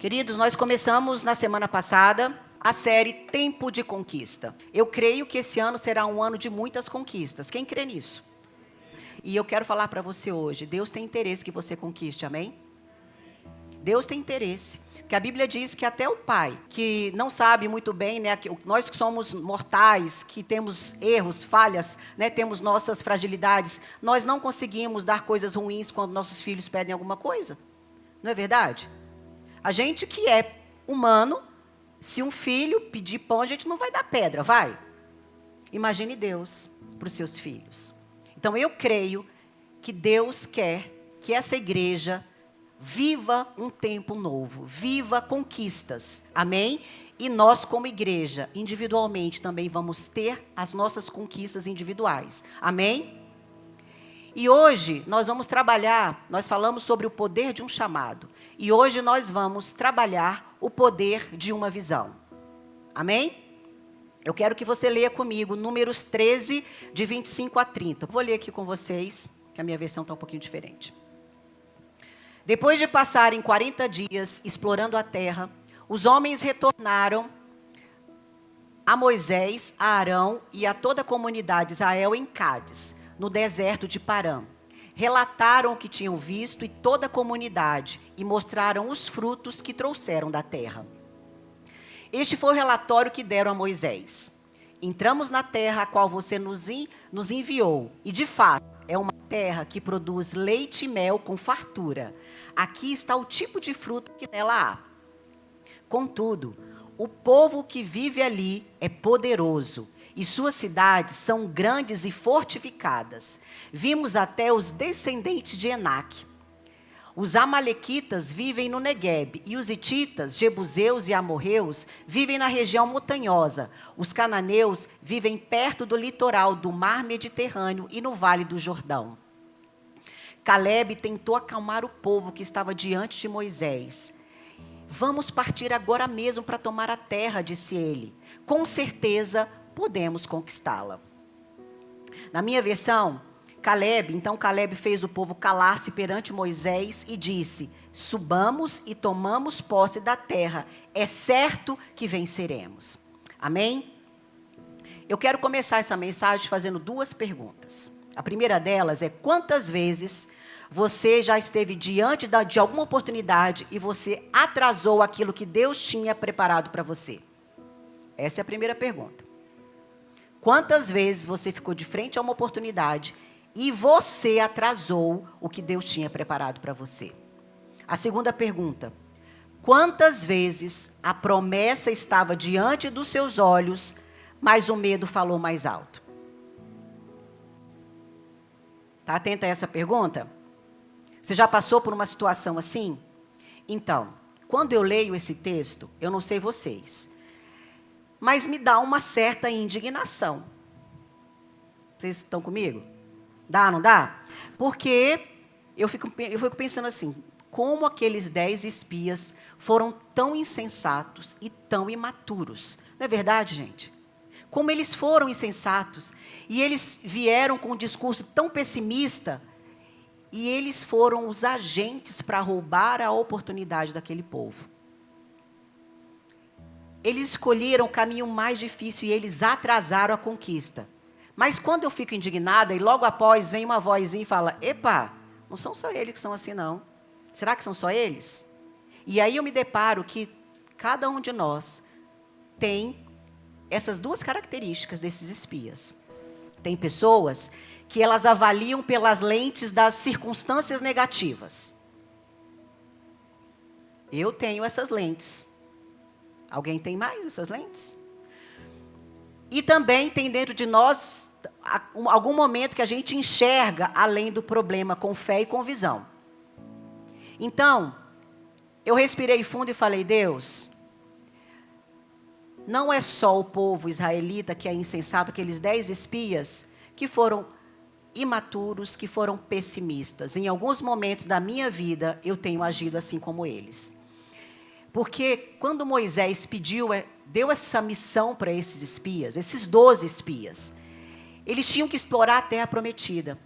Queridos, nós começamos na semana passada a série Tempo de Conquista. Eu creio que esse ano será um ano de muitas conquistas. Quem crê nisso? E eu quero falar para você hoje, Deus tem interesse que você conquiste, amém? Deus tem interesse. Porque a Bíblia diz que até o pai, que não sabe muito bem, né, que nós que somos mortais, que temos erros, falhas, né, temos nossas fragilidades, nós não conseguimos dar coisas ruins quando nossos filhos pedem alguma coisa. Não é verdade? A gente que é humano, se um filho pedir pão, a gente não vai dar pedra, vai? Imagine Deus para os seus filhos. Então eu creio que Deus quer que essa igreja viva um tempo novo, viva conquistas, amém? E nós como igreja, individualmente também vamos ter as nossas conquistas individuais, amém? E hoje nós vamos trabalhar, nós falamos sobre o poder de um chamado. E hoje nós vamos trabalhar o poder de uma visão. Amém? Eu quero que você leia comigo Números 13, de 25 a 30. Vou ler aqui com vocês, que a minha versão está um pouquinho diferente. Depois de passarem 40 dias explorando a terra, os homens retornaram a Moisés, a Arão e a toda a comunidade de Israel em Cádiz, no deserto de Parã. Relataram o que tinham visto e toda a comunidade e mostraram os frutos que trouxeram da terra. Este foi o relatório que deram a Moisés. Entramos na terra a qual você nos enviou e, de fato, é uma terra que produz leite e mel com fartura. Aqui está o tipo de fruto que nela há. Contudo, o povo que vive ali é poderoso e suas cidades são grandes e fortificadas. Vimos até os descendentes de Enaque. Os amalequitas vivem no Neguebe, e os hititas, jebuseus e amorreus vivem na região montanhosa. Os cananeus vivem perto do litoral do mar Mediterrâneo e no vale do Jordão. Calebe tentou acalmar o povo que estava diante de Moisés. Vamos partir agora mesmo para tomar a terra, disse ele. Com certeza podemos conquistá-la. Na minha versão, Calebe fez o povo calar-se perante Moisés e disse: subamos e tomamos posse da terra, é certo que venceremos. Amém? Eu quero começar essa mensagem fazendo duas perguntas. A primeira delas é: quantas vezes você já esteve diante de alguma oportunidade e você atrasou aquilo que Deus tinha preparado para você? Essa é a primeira pergunta. Quantas vezes você ficou de frente a uma oportunidade e você atrasou o que Deus tinha preparado para você? A segunda pergunta: quantas vezes a promessa estava diante dos seus olhos, mas o medo falou mais alto? Está atenta a essa pergunta? Você já passou por uma situação assim? Então, quando eu leio esse texto, eu não sei vocês, mas me dá uma certa indignação. Vocês estão comigo? Dá, não dá? Porque eu fico pensando assim, como aqueles 10 espias foram tão insensatos e tão imaturos. Não é verdade, gente? Como eles foram insensatos e eles vieram com um discurso tão pessimista e eles foram os agentes para roubar a oportunidade daquele povo. Eles escolheram o caminho mais difícil e eles atrasaram a conquista. Mas quando eu fico indignada e logo após vem uma vozinha e fala: epa, não são só eles que são assim não. Será que são só eles? E aí eu me deparo que cada um de nós tem essas duas características desses espias. Tem pessoas que elas avaliam pelas lentes das circunstâncias negativas. Eu tenho essas lentes. Alguém tem mais essas lentes? E também tem dentro de nós algum momento que a gente enxerga além do problema com fé e com visão. Então, eu respirei fundo e falei: Deus, não é só o povo israelita que é insensato, aqueles 10 espias que foram imaturos, que foram pessimistas. Em alguns momentos da minha vida, eu tenho agido assim como eles. Porque quando Moisés deu essa missão para esses espias, esses 12 espias, eles tinham que explorar a terra prometida.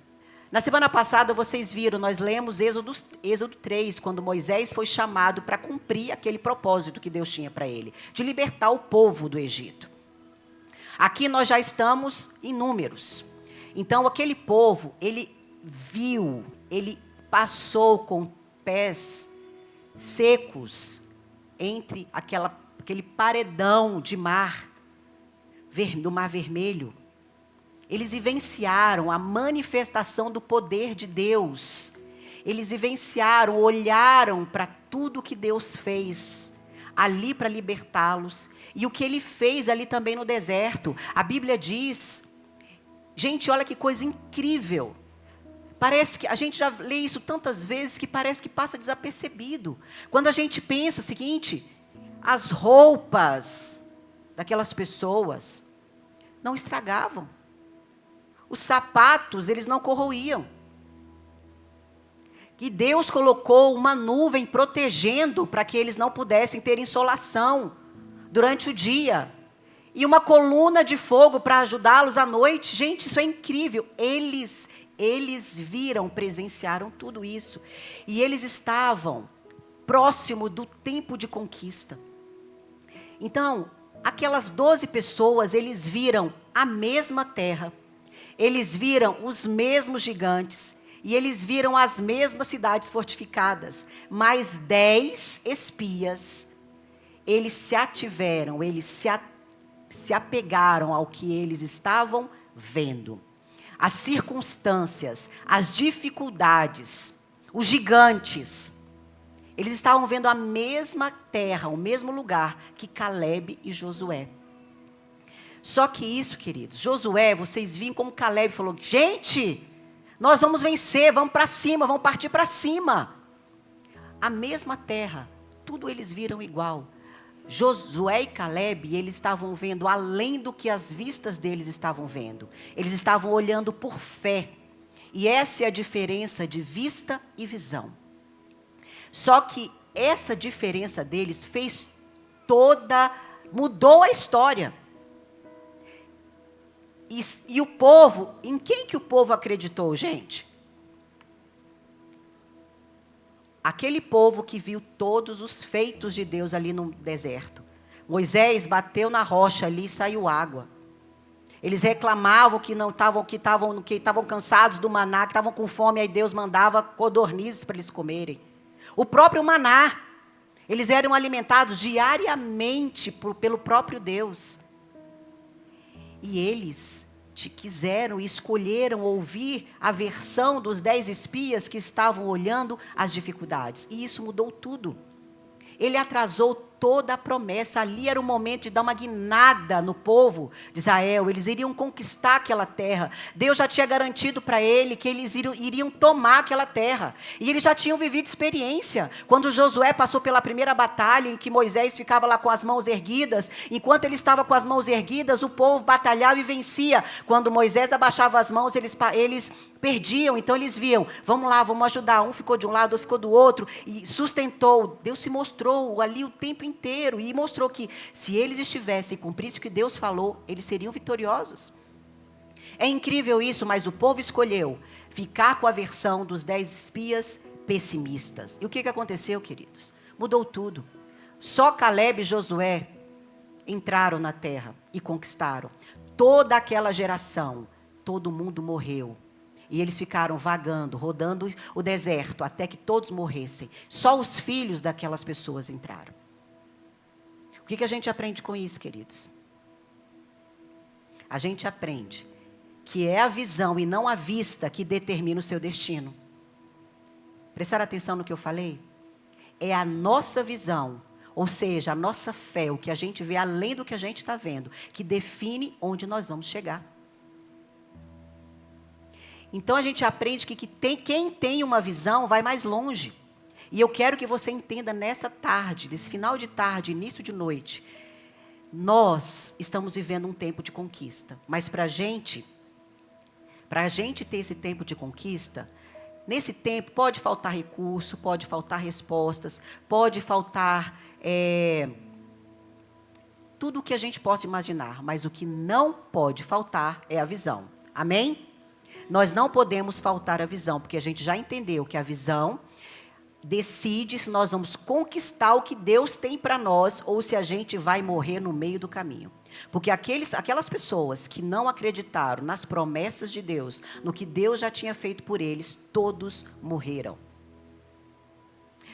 Na semana passada, vocês viram, nós lemos Êxodo 3, quando Moisés foi chamado para cumprir aquele propósito que Deus tinha para ele, de libertar o povo do Egito. Aqui nós já estamos em Números. Então, aquele povo, ele viu, ele passou com pés secos entre aquele paredão de mar, do Mar Vermelho. Eles vivenciaram a manifestação do poder de Deus. Eles vivenciaram, olharam para tudo que Deus fez ali para libertá-los. E o que ele fez ali também no deserto. A Bíblia diz, gente, olha que coisa incrível. Parece que a gente já lê isso tantas vezes que parece que passa desapercebido. Quando a gente pensa o seguinte, as roupas daquelas pessoas não estragavam. Os sapatos, eles não corroíam. Que Deus colocou uma nuvem protegendo para que eles não pudessem ter insolação durante o dia. E uma coluna de fogo para ajudá-los à noite. Gente, isso é incrível. Eles viram, presenciaram tudo isso. E eles estavam próximo do tempo de conquista. Então, aquelas 12 pessoas, eles viram a mesma terra. Eles viram os mesmos gigantes. E eles viram as mesmas cidades fortificadas. Mas 10 espias, eles se ativeram, eles se apegaram ao que eles estavam vendo. As circunstâncias, as dificuldades, os gigantes. Eles estavam vendo a mesma terra, o mesmo lugar que Caleb e Josué. Só que isso, queridos, Josué, vocês viram como Caleb falou, gente, nós vamos vencer, vamos para cima, vamos partir para cima. A mesma terra, tudo eles viram igual. Josué e Caleb, eles estavam vendo além do que as vistas deles estavam vendo. Eles estavam olhando por fé. E essa é a diferença de vista e visão. Só que essa diferença deles mudou a história. E o povo, em quem que o povo acreditou, gente? Aquele povo que viu todos os feitos de Deus ali no deserto. Moisés bateu na rocha ali e saiu água. Eles reclamavam que estavam cansados do maná, que estavam com fome, aí Deus mandava codornizes para eles comerem. O próprio maná, eles eram alimentados diariamente pelo próprio Deus. E eles quiseram e escolheram ouvir a versão dos 10 espias que estavam olhando as dificuldades. E isso mudou tudo. Ele atrasou toda a promessa. Ali era o momento de dar uma guinada no povo de Israel. Eles iriam conquistar aquela terra. Deus já tinha garantido para ele que eles iriam tomar aquela terra. E eles já tinham vivido experiência. Quando Josué passou pela primeira batalha, em que Moisés ficava lá com as mãos erguidas, enquanto ele estava com as mãos erguidas, o povo batalhava e vencia. Quando Moisés abaixava as mãos, eles perdiam. Então eles viam, vamos lá, vamos ajudar. Um ficou de um lado, outro ficou do outro. E sustentou. Deus se mostrou ali o tempo inteiro e mostrou que se eles estivessem e cumprissem o que Deus falou, eles seriam vitoriosos. É incrível isso, mas o povo escolheu ficar com a versão dos 10 espias pessimistas. E o que aconteceu, queridos? Mudou tudo. Só Caleb e Josué entraram na terra e conquistaram. Toda aquela geração, todo mundo morreu. E eles ficaram vagando, rodando o deserto, até que todos morressem. Só os filhos daquelas pessoas entraram. O que a gente aprende com isso, queridos? A gente aprende que é a visão e não a vista que determina o seu destino. Prestaram atenção no que eu falei? É a nossa visão, ou seja, a nossa fé, o que a gente vê além do que a gente está vendo, que define onde nós vamos chegar. Então a gente aprende que quem tem uma visão vai mais longe. E eu quero que você entenda nessa tarde, nesse final de tarde, início de noite, nós estamos vivendo um tempo de conquista. Mas para a gente ter esse tempo de conquista, nesse tempo pode faltar recurso, pode faltar respostas, pode faltar tudo o que a gente possa imaginar. Mas o que não pode faltar é a visão. Amém? Nós não podemos faltar a visão, porque a gente já entendeu que a visão decide se nós vamos conquistar o que Deus tem para nós ou se a gente vai morrer no meio do caminho. Porque aquelas pessoas que não acreditaram nas promessas de Deus, no que Deus já tinha feito por eles, todos morreram.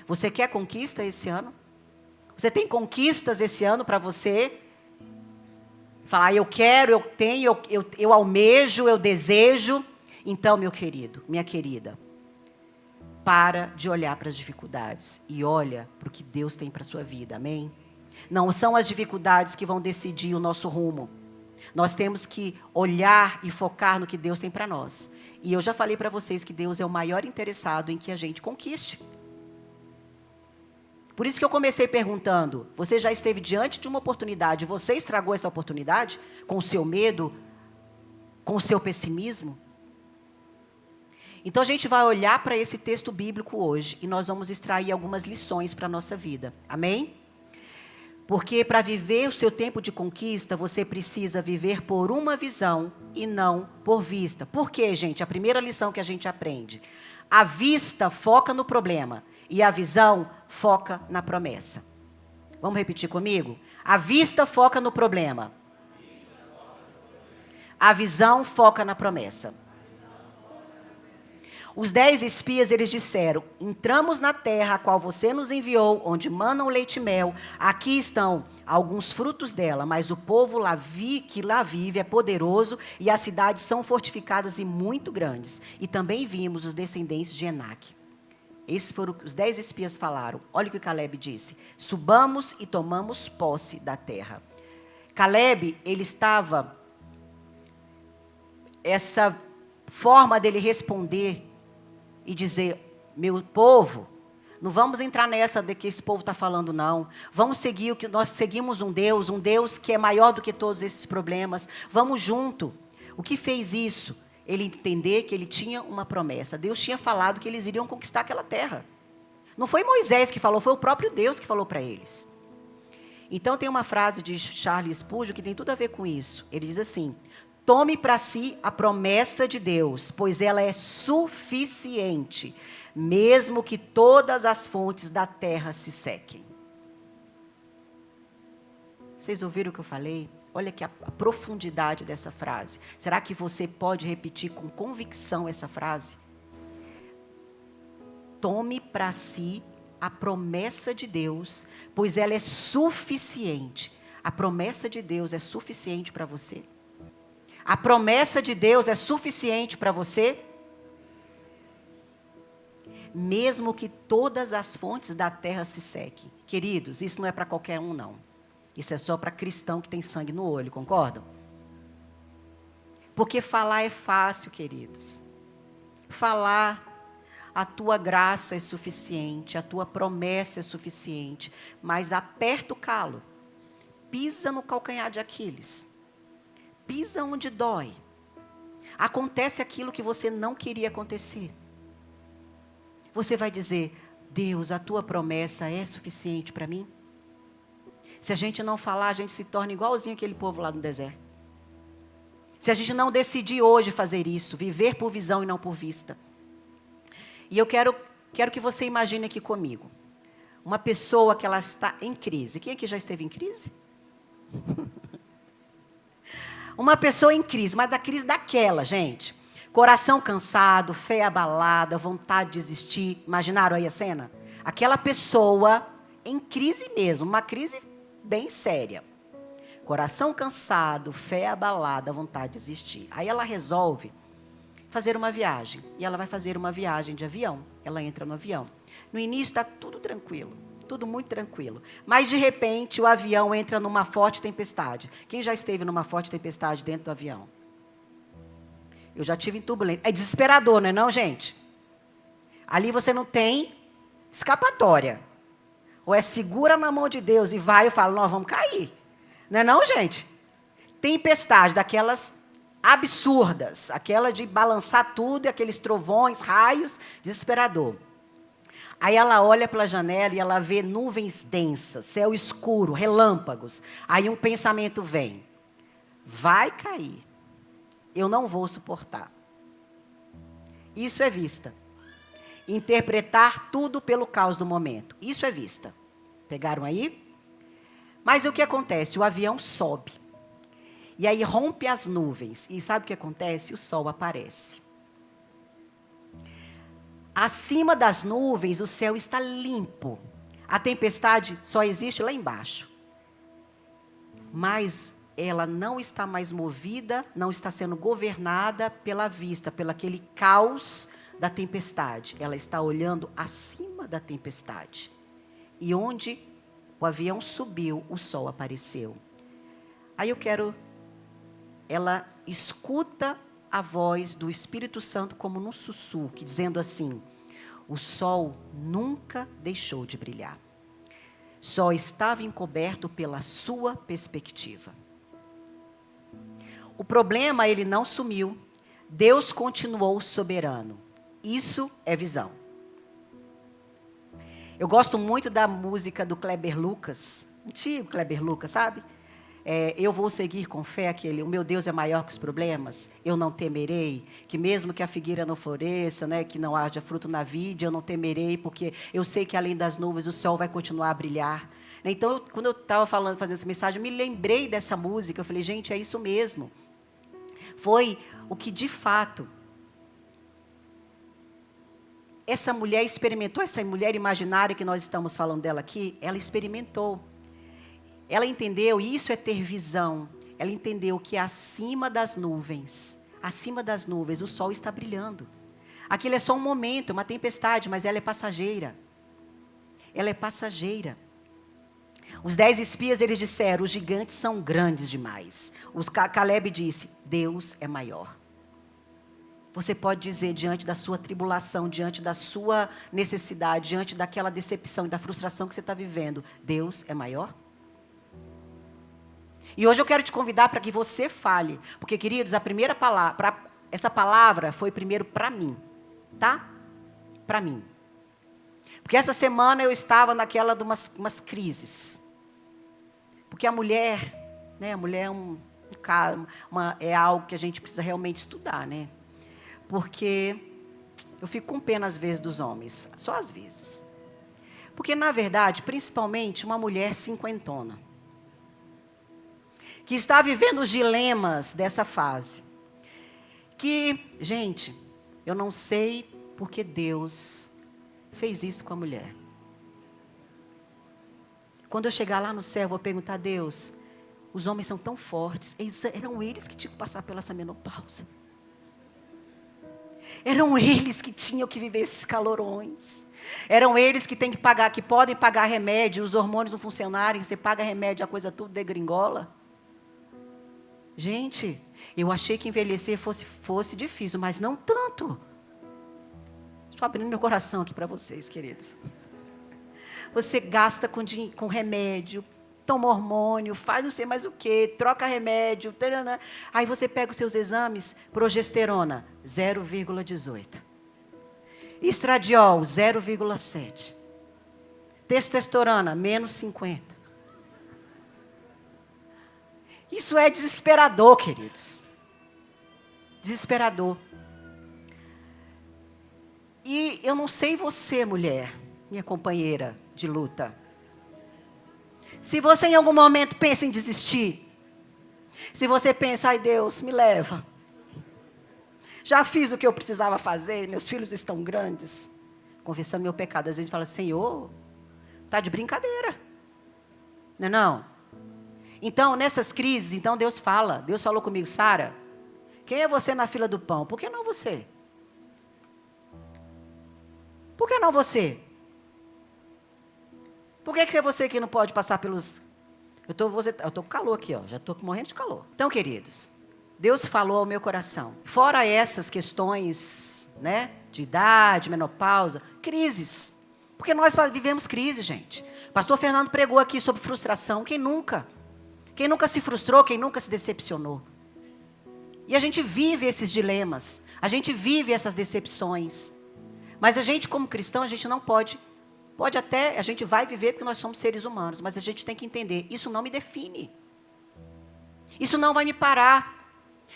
Você quer conquista esse ano? Você tem conquistas esse ano para você? Falar, eu quero, eu tenho, eu almejo, eu desejo. Então, meu querido, minha querida, para de olhar para as dificuldades e olha para o que Deus tem para a sua vida, amém? Não são as dificuldades que vão decidir o nosso rumo. Nós temos que olhar e focar no que Deus tem para nós. E eu já falei para vocês que Deus é o maior interessado em que a gente conquiste. Por isso que eu comecei perguntando, você já esteve diante de uma oportunidade, você estragou essa oportunidade com o seu medo, com o seu pessimismo? Então a gente vai olhar para esse texto bíblico hoje e nós vamos extrair algumas lições para a nossa vida, amém? Porque para viver o seu tempo de conquista, você precisa viver por uma visão e não por vista. Por quê, gente? A primeira lição que a gente aprende, a vista foca no problema. E a visão foca na promessa. Vamos repetir comigo? A vista foca no problema. A visão foca na promessa. Os 10 espias, eles disseram, entramos na terra a qual você nos enviou, onde manam leite e mel. Aqui estão alguns frutos dela, mas o povo que lá vive é poderoso e as cidades são fortificadas e muito grandes. E também vimos os descendentes de Enaque. Esses foram os 10 espias falaram. Olha o que Caleb disse. Subamos e tomamos posse da terra. Caleb, ele estava... Essa forma dele responder e dizer, meu povo, não vamos entrar nessa de que esse povo está falando, não. Vamos seguir o que nós seguimos um Deus que é maior do que todos esses problemas. Vamos junto. O que fez isso? Ele entender que ele tinha uma promessa. Deus tinha falado que eles iriam conquistar aquela terra. Não foi Moisés que falou, foi o próprio Deus que falou para eles. Então tem uma frase de Charles Spurgeon que tem tudo a ver com isso. Ele diz assim, tome para si a promessa de Deus, pois ela é suficiente, mesmo que todas as fontes da terra se sequem. Vocês ouviram o que eu falei? Olha aqui a profundidade dessa frase. Será que você pode repetir com convicção essa frase? Tome para si a promessa de Deus, pois ela é suficiente. A promessa de Deus é suficiente para você? A promessa de Deus é suficiente para você? Mesmo que todas as fontes da terra se sequem. Queridos, isso não é para qualquer um, não. Isso é só para cristão que tem sangue no olho, concordam? Porque falar é fácil, queridos. Falar, a tua graça é suficiente, a tua promessa é suficiente, mas aperta o calo, pisa no calcanhar de Aquiles, pisa onde dói. Acontece aquilo que você não queria acontecer. Você vai dizer, Deus, a tua promessa é suficiente para mim? Se a gente não falar, a gente se torna igualzinho aquele povo lá no deserto. Se a gente não decidir hoje fazer isso, viver por visão e não por vista. E eu quero que você imagine aqui comigo. Uma pessoa que ela está em crise. Quem aqui já esteve em crise? Uma pessoa em crise, mas da crise daquela, gente. Coração cansado, fé abalada, vontade de desistir. Imaginaram aí a cena? Aquela pessoa em crise mesmo, uma crise bem séria. Coração cansado, fé abalada, vontade de desistir. Aí ela resolve fazer uma viagem. E ela vai fazer uma viagem de avião. Ela entra no avião. No início está tudo tranquilo. Tudo muito tranquilo. Mas, de repente, o avião entra numa forte tempestade. Quem já esteve numa forte tempestade dentro do avião? Eu já tive em turbulência. É desesperador, não é não, gente? Ali você não tem escapatória. Ou é segura na mão de Deus e vai e fala, nós vamos cair. Não é não, gente? Tempestade, daquelas absurdas. Aquela de balançar tudo, aqueles trovões, raios, desesperador. Aí ela olha pela janela e ela vê nuvens densas, céu escuro, relâmpagos. Aí um pensamento vem. Vai cair. Eu não vou suportar. Isso é vista. Interpretar tudo pelo caos do momento. Isso é vista. Pegaram aí? Mas o que acontece? O avião sobe. E aí rompe as nuvens. E sabe o que acontece? O sol aparece. Acima das nuvens, o céu está limpo. A tempestade só existe lá embaixo. Mas ela não está mais movida, não está sendo governada pela vista, pelo aquele caos da tempestade. Ela está olhando acima da tempestade. E onde o avião subiu, o sol apareceu. Aí ela escuta a voz do Espírito Santo como num sussurro, dizendo assim: o sol nunca deixou de brilhar. Só estava encoberto pela sua perspectiva. O problema, ele não sumiu. Deus continuou soberano. Isso é visão. Eu gosto muito da música do Kleber Lucas, antigo Kleber Lucas, sabe? Eu vou seguir com fé aquele, o meu Deus é maior que os problemas, eu não temerei, que mesmo que a figueira não floresça, né, que não haja fruto na vide, eu não temerei, porque eu sei que além das nuvens o sol vai continuar a brilhar. Então, quando eu estava fazendo essa mensagem, eu me lembrei dessa música, eu falei, gente, é isso mesmo. Foi o que de fato essa mulher experimentou, essa mulher imaginária que nós estamos falando dela aqui, ela experimentou. Ela entendeu, e isso é ter visão, ela entendeu que acima das nuvens, o sol está brilhando. Aquilo é só um momento, uma tempestade, mas ela é passageira. Ela é passageira. Os 10 espias, eles disseram, os gigantes são grandes demais. Caleb disse, Deus é maior. Você pode dizer, diante da sua tribulação, diante da sua necessidade, diante daquela decepção e da frustração que você está vivendo, Deus é maior? E hoje eu quero te convidar para que você fale. Porque, queridos, a primeira palavra, essa palavra foi primeiro para mim. Tá? Para mim. Porque essa semana eu estava naquela de umas crises. Porque a mulher, né? A mulher é algo que a gente precisa realmente estudar, né? Porque eu fico com pena às vezes dos homens. Só às vezes. Porque, na verdade, principalmente uma mulher cinquentona. Que está vivendo os dilemas dessa fase. Que, gente, eu não sei porque Deus fez isso com a mulher. Quando eu chegar lá no céu, eu vou perguntar a Deus, os homens são tão fortes, eram eles que tinham que passar pela essa menopausa. Eram eles que tinham que viver esses calorões. Eram eles que têm que pagar, que podem pagar remédio, os hormônios não funcionarem, você paga remédio, a coisa tudo degringola. Gente, eu achei que envelhecer fosse difícil, mas não tanto. Estou abrindo meu coração aqui para vocês, queridos. Você gasta com remédio, toma hormônio, faz não sei mais o quê, troca remédio. Tarana. Aí você pega os seus exames, progesterona, 0,18. Estradiol, 0,7. Testosterona, menos 50. Isso é desesperador, queridos. Desesperador. E eu não sei você, mulher, minha companheira de luta. Se você em algum momento pensa em desistir, se você pensa, ai Deus, me leva. Já fiz o que eu precisava fazer, meus filhos estão grandes. Confessando meu pecado, às vezes a gente fala, Senhor, está de brincadeira. Não é não? Então, nessas crises, então Deus falou comigo, Sara, quem é você na fila do pão? Por que não você? Por que não você? Por que é você que não pode passar pelos... Eu estou com calor aqui, ó, já estou morrendo de calor. Então, queridos, Deus falou ao meu coração. Fora essas questões, né, de idade, menopausa, crises. Porque nós vivemos crise, gente. Pastor Fernando pregou aqui sobre frustração. Quem nunca? Quem nunca se frustrou, quem nunca se decepcionou? E a gente vive esses dilemas. A gente vive essas decepções. Mas a gente, como cristão, a gente não pode. Pode até, a gente vai viver porque nós somos seres humanos. Mas a gente tem que entender, isso não me define. Isso não vai me parar.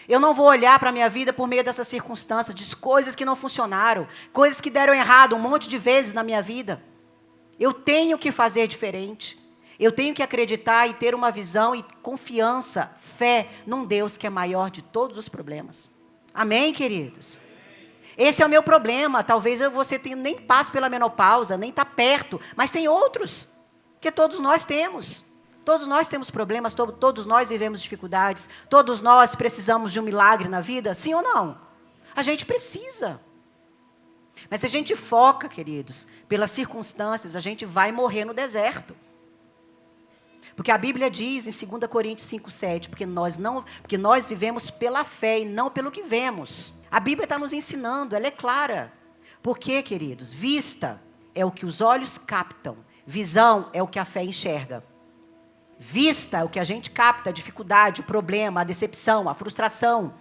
Eu não vou olhar para a minha vida por meio dessas circunstâncias, de coisas que não funcionaram, coisas que deram errado um monte de vezes na minha vida. Eu tenho que fazer diferente. Eu tenho que acreditar e ter uma visão e confiança, fé num Deus que é maior de todos os problemas. Amém, queridos? Esse é o meu problema. Talvez você nem passe pela menopausa, nem está perto, mas tem outros que todos nós temos. Todos nós temos problemas, todos nós vivemos dificuldades, todos nós precisamos de um milagre na vida, sim ou não? A gente precisa. Mas se a gente foca, queridos, pelas circunstâncias, a gente vai morrer no deserto. Porque a Bíblia diz em 2 Coríntios 5,7, porque nós vivemos pela fé e não pelo que vemos. A Bíblia está nos ensinando, ela é clara. Porque, queridos, vista é o que os olhos captam, visão é o que a fé enxerga. Vista é o que a gente capta, a dificuldade, o problema, a decepção, a frustração.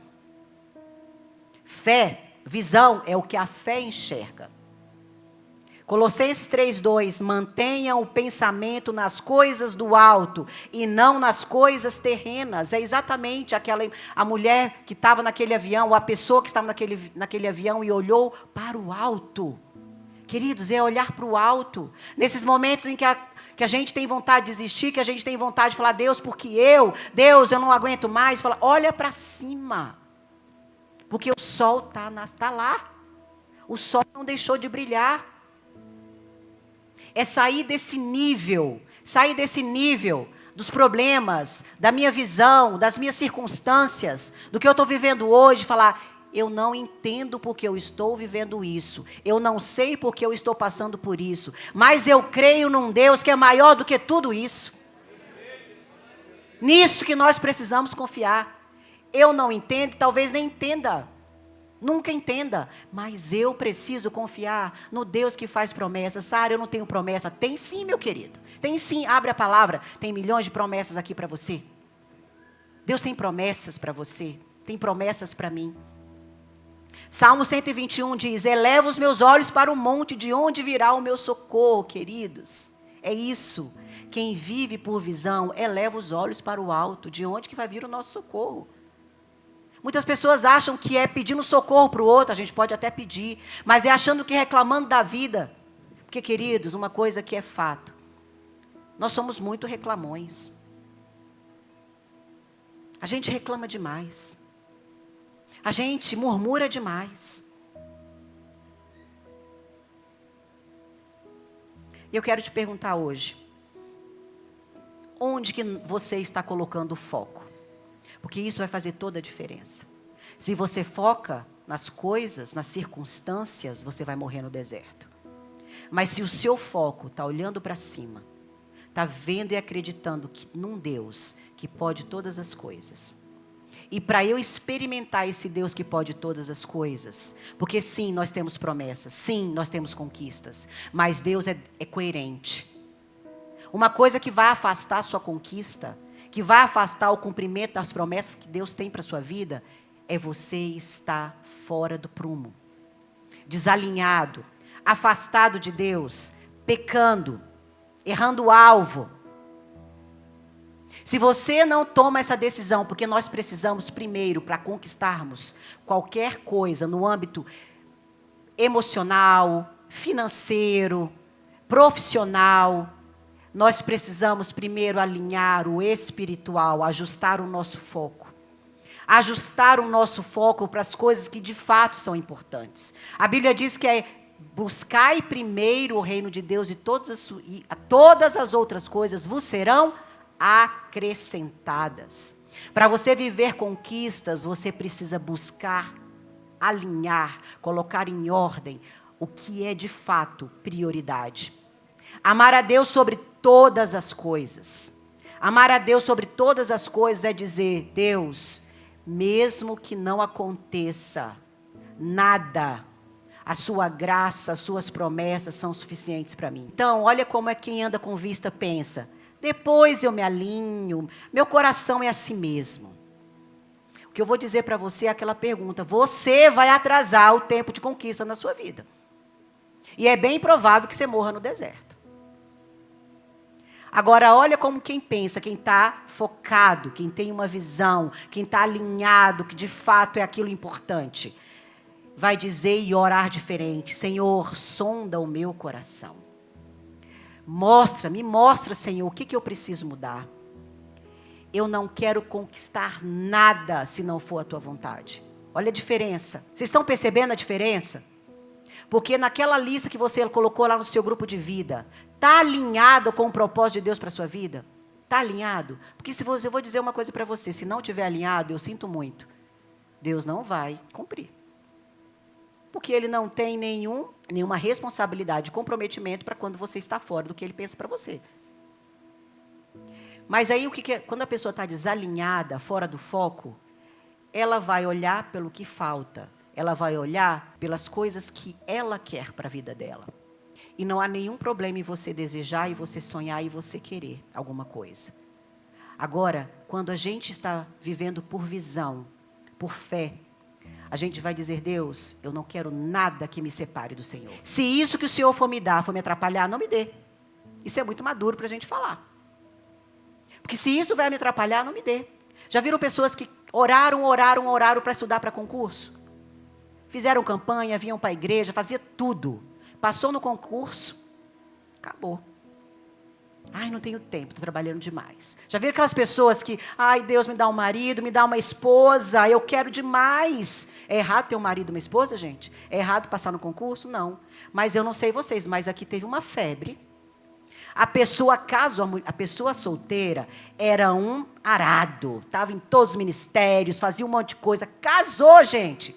Fé, visão é o que a fé enxerga. Colossenses 3,2, mantenham o pensamento nas coisas do alto e não nas coisas terrenas. É exatamente a mulher que estava naquele avião, ou a pessoa que estava naquele avião e olhou para o alto. Queridos, é olhar para o alto. Nesses momentos em que a gente tem vontade de desistir, que a gente tem vontade de falar, Deus, Deus, eu não aguento mais. Fala, olha para cima. Porque o sol está lá. O sol não deixou de brilhar. É sair desse nível dos problemas, da minha visão, das minhas circunstâncias, do que eu estou vivendo hoje, falar, eu não entendo porque eu estou vivendo isso, eu não sei porque eu estou passando por isso, mas eu creio num Deus que é maior do que tudo isso. Nisso que nós precisamos confiar. Eu não entendo, talvez nem entenda. Nunca entenda, mas eu preciso confiar no Deus que faz promessas. Sara, eu não tenho promessa. Tem sim, meu querido. Tem sim, abre a palavra. Tem milhões de promessas aqui para você. Deus tem promessas para você. Tem promessas para mim. Salmo 121 diz, eleva os meus olhos para o monte, de onde virá o meu socorro, queridos. É isso. Quem vive por visão, eleva os olhos para o alto, de onde que vai vir o nosso socorro. Muitas pessoas acham que é pedindo socorro para o outro, a gente pode até pedir, mas é achando que reclamando da vida. Porque, queridos, uma coisa que é fato, nós somos muito reclamões. A gente reclama demais. A gente murmura demais. E eu quero te perguntar hoje, onde que você está colocando o foco? Porque isso vai fazer toda a diferença. Se você foca nas coisas, nas circunstâncias, você vai morrer no deserto. Mas se o seu foco está olhando para cima, está vendo e acreditando num Deus que pode todas as coisas. E para eu experimentar esse Deus que pode todas as coisas, porque sim, nós temos promessas, sim, nós temos conquistas, mas Deus é coerente. Uma coisa que vai afastar a sua conquista, que vai afastar o cumprimento das promessas que Deus tem para a sua vida, é você estar fora do prumo, desalinhado, afastado de Deus, pecando, errando o alvo. Se você não toma essa decisão, porque nós precisamos primeiro, para conquistarmos qualquer coisa no âmbito emocional, financeiro, profissional, nós precisamos primeiro alinhar o espiritual, ajustar o nosso foco. Ajustar o nosso foco para as coisas que de fato são importantes. A Bíblia diz que é buscai primeiro o reino de Deus e todas as outras coisas vos serão acrescentadas. Para você viver conquistas, você precisa buscar, alinhar, colocar em ordem o que é de fato prioridade. Amar a Deus sobre todas as coisas. Amar a Deus sobre todas as coisas é dizer, Deus, mesmo que não aconteça nada, a sua graça, as suas promessas são suficientes para mim. Então, olha como é quem anda com vista pensa. Depois eu me alinho, meu coração é assim mesmo. O que eu vou dizer para você é aquela pergunta, você vai atrasar o tempo de conquista na sua vida. E é bem provável que você morra no deserto. Agora, olha como quem pensa, quem está focado, quem tem uma visão, quem está alinhado, que de fato é aquilo importante, vai dizer e orar diferente. Senhor, sonda o meu coração. Me mostra, Senhor, o que eu preciso mudar. Eu não quero conquistar nada se não for a tua vontade. Olha a diferença. Vocês estão percebendo a diferença? Porque naquela lista que você colocou lá no seu grupo de vida, está alinhado com o propósito de Deus para a sua vida? Está alinhado? Porque eu vou dizer uma coisa para você, se não estiver alinhado, eu sinto muito, Deus não vai cumprir. Porque Ele não tem nenhuma responsabilidade, comprometimento para quando você está fora do que Ele pensa para você. Mas aí, quando a pessoa está desalinhada, fora do foco, ela vai olhar pelo que falta. Ela vai olhar pelas coisas que ela quer para a vida dela. E não há nenhum problema em você desejar, e você sonhar, e você querer alguma coisa. Agora, quando a gente está vivendo por visão, por fé, a gente vai dizer, Deus, eu não quero nada que me separe do Senhor. Se isso que o Senhor for me dar, for me atrapalhar, não me dê. Isso é muito maduro para a gente falar. Porque se isso vai me atrapalhar, não me dê. Já viram pessoas que oraram para estudar para concurso? Fizeram campanha, vinham para a igreja, fazia tudo. Passou no concurso, acabou. Ai, não tenho tempo, estou trabalhando demais. Já viram aquelas pessoas que, ai, Deus me dá um marido, me dá uma esposa, eu quero demais. É errado ter um marido e uma esposa, gente? É errado passar no concurso? Não. Mas eu não sei vocês, mas aqui teve uma febre. A pessoa solteira era um arado. Estava em todos os ministérios, fazia um monte de coisa. Casou, gente.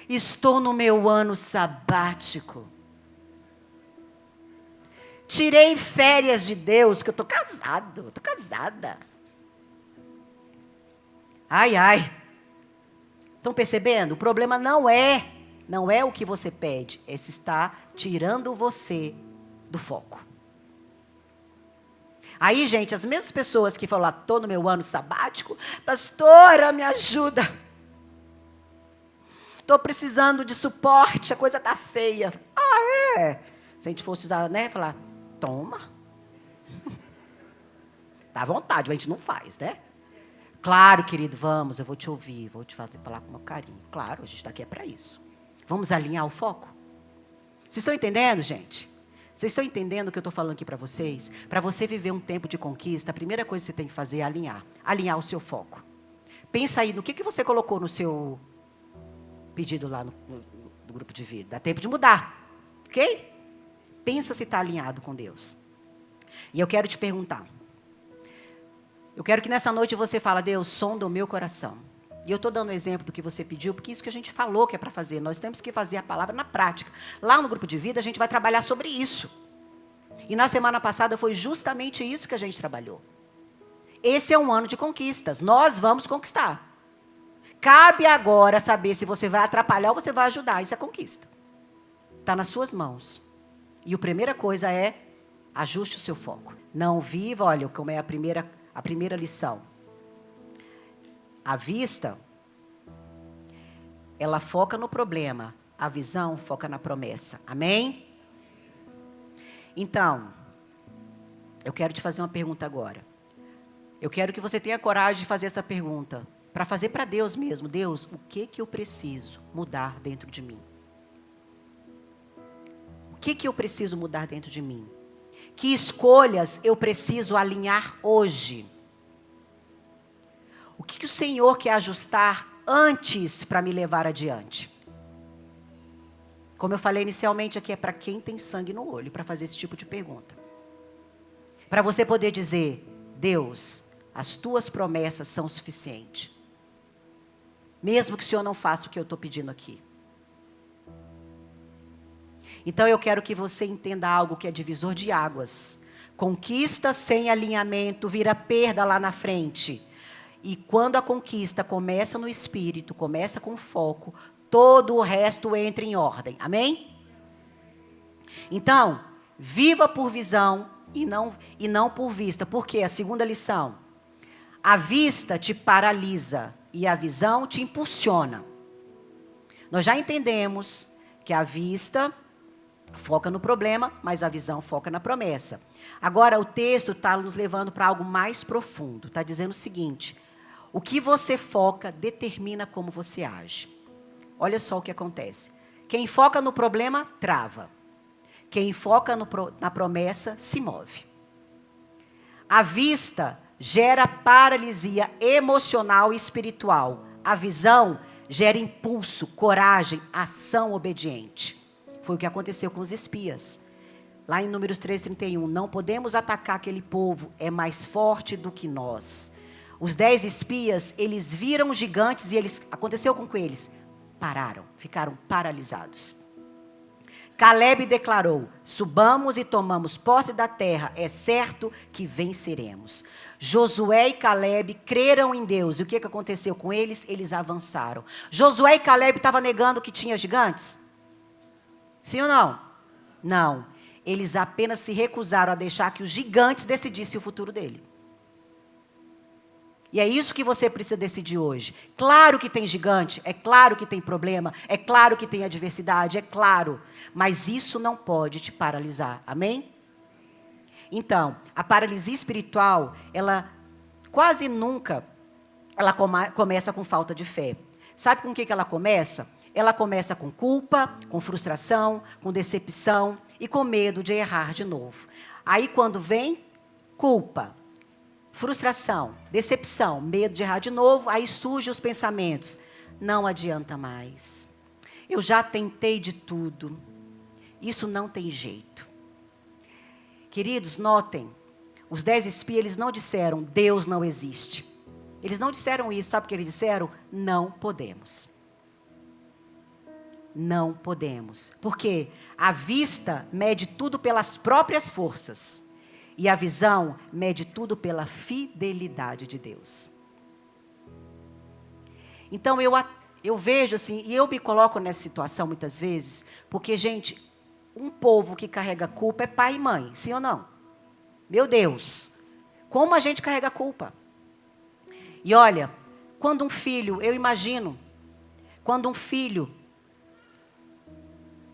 Estou no meu ano sabático. Tirei férias de Deus, que eu estou casado, estou casada. Ai, ai. Estão percebendo? O problema não é o que você pede, é se está tirando você do foco. Aí, gente, as mesmas pessoas que falam, estou no meu ano sabático, pastora, me ajuda. Estou precisando de suporte, a coisa está feia. Ah, é? Se a gente fosse usar, né, falar, toma. Dá vontade, mas a gente não faz, né? Claro, querido, vamos, eu vou te ouvir, vou te falar com o meu carinho. Claro, a gente está aqui para isso. Vamos alinhar o foco? Vocês estão entendendo, gente? Vocês estão entendendo o que eu estou falando aqui para vocês? Para você viver um tempo de conquista, a primeira coisa que você tem que fazer é alinhar. Alinhar o seu foco. Pensa aí no que você colocou no seu pedido lá no grupo de vida. Dá tempo de mudar. Ok? Pensa se está alinhado com Deus. E eu quero te perguntar. Eu quero que nessa noite você fale, Deus, sonda o meu coração. E eu estou dando um exemplo do que você pediu, porque isso que a gente falou que é para fazer. Nós temos que fazer a palavra na prática. Lá no grupo de vida, a gente vai trabalhar sobre isso. E na semana passada foi justamente isso que a gente trabalhou. Esse é um ano de conquistas. Nós vamos conquistar. Cabe agora saber se você vai atrapalhar ou você vai ajudar. Isso é conquista. Está nas suas mãos. E a primeira coisa é, ajuste o seu foco. Não viva, olha, como é a primeira lição. A vista, ela foca no problema. A visão foca na promessa. Amém? Então, eu quero te fazer uma pergunta agora. Eu quero que você tenha coragem de fazer essa pergunta. Para fazer para Deus mesmo. Deus, o que eu preciso mudar dentro de mim? O que eu preciso mudar dentro de mim? Que escolhas eu preciso alinhar hoje? O que o Senhor quer ajustar antes para me levar adiante? Como eu falei inicialmente aqui, é para quem tem sangue no olho, para fazer esse tipo de pergunta. Para você poder dizer, Deus, as tuas promessas são suficientes. Mesmo que o Senhor não faça o que eu estou pedindo aqui. Então eu quero que você entenda algo que é divisor de águas. Conquista sem alinhamento vira perda lá na frente. E quando a conquista começa no espírito, começa com foco, todo o resto entra em ordem. Amém? Então, viva por visão e não por vista. Por quê? A segunda lição. A vista te paralisa e a visão te impulsiona. Nós já entendemos que a vista, Foca no problema, mas a visão foca na promessa. Agora, o texto está nos levando para algo mais profundo. Está dizendo o seguinte: o que você foca determina como você age. Olha só o que acontece. Quem foca no problema, trava. Quem foca na promessa, se move. A vista gera paralisia emocional e espiritual. A visão gera impulso, coragem, ação obediente. Foi o que aconteceu com os espias. Lá em Números 3:31, não podemos atacar aquele povo, é mais forte do que nós. Os 10 espias, eles viram gigantes e aconteceu com eles? Pararam, ficaram paralisados. Calebe declarou: subamos e tomamos posse da terra, é certo que venceremos. Josué e Calebe creram em Deus. E o que aconteceu com eles? Eles avançaram. Josué e Calebe estavam negando que tinha gigantes? Sim ou não? Não. Eles apenas se recusaram a deixar que os gigantes decidissem o futuro dele. E é isso que você precisa decidir hoje. Claro que tem gigante, é claro que tem problema, é claro que tem adversidade, é claro. Mas isso não pode te paralisar, amém? Então, a paralisia espiritual, ela quase nunca começa com falta de fé. Sabe com o que ela começa? Ela começa com culpa, com frustração, com decepção e com medo de errar de novo. Aí quando vem culpa, frustração, decepção, medo de errar de novo, aí surgem os pensamentos: não adianta mais. Eu já tentei de tudo. Isso não tem jeito. Queridos, notem, os 10 espias, eles não disseram: Deus não existe. Eles não disseram isso, sabe o que eles disseram? Não podemos. Não podemos. Porque a vista mede tudo pelas próprias forças. E a visão mede tudo pela fidelidade de Deus. Então eu vejo assim, e eu me coloco nessa situação muitas vezes, porque, gente, um povo que carrega culpa é pai e mãe, sim ou não? Meu Deus, como a gente carrega culpa? E olha, quando um filho, eu imagino, quando um filho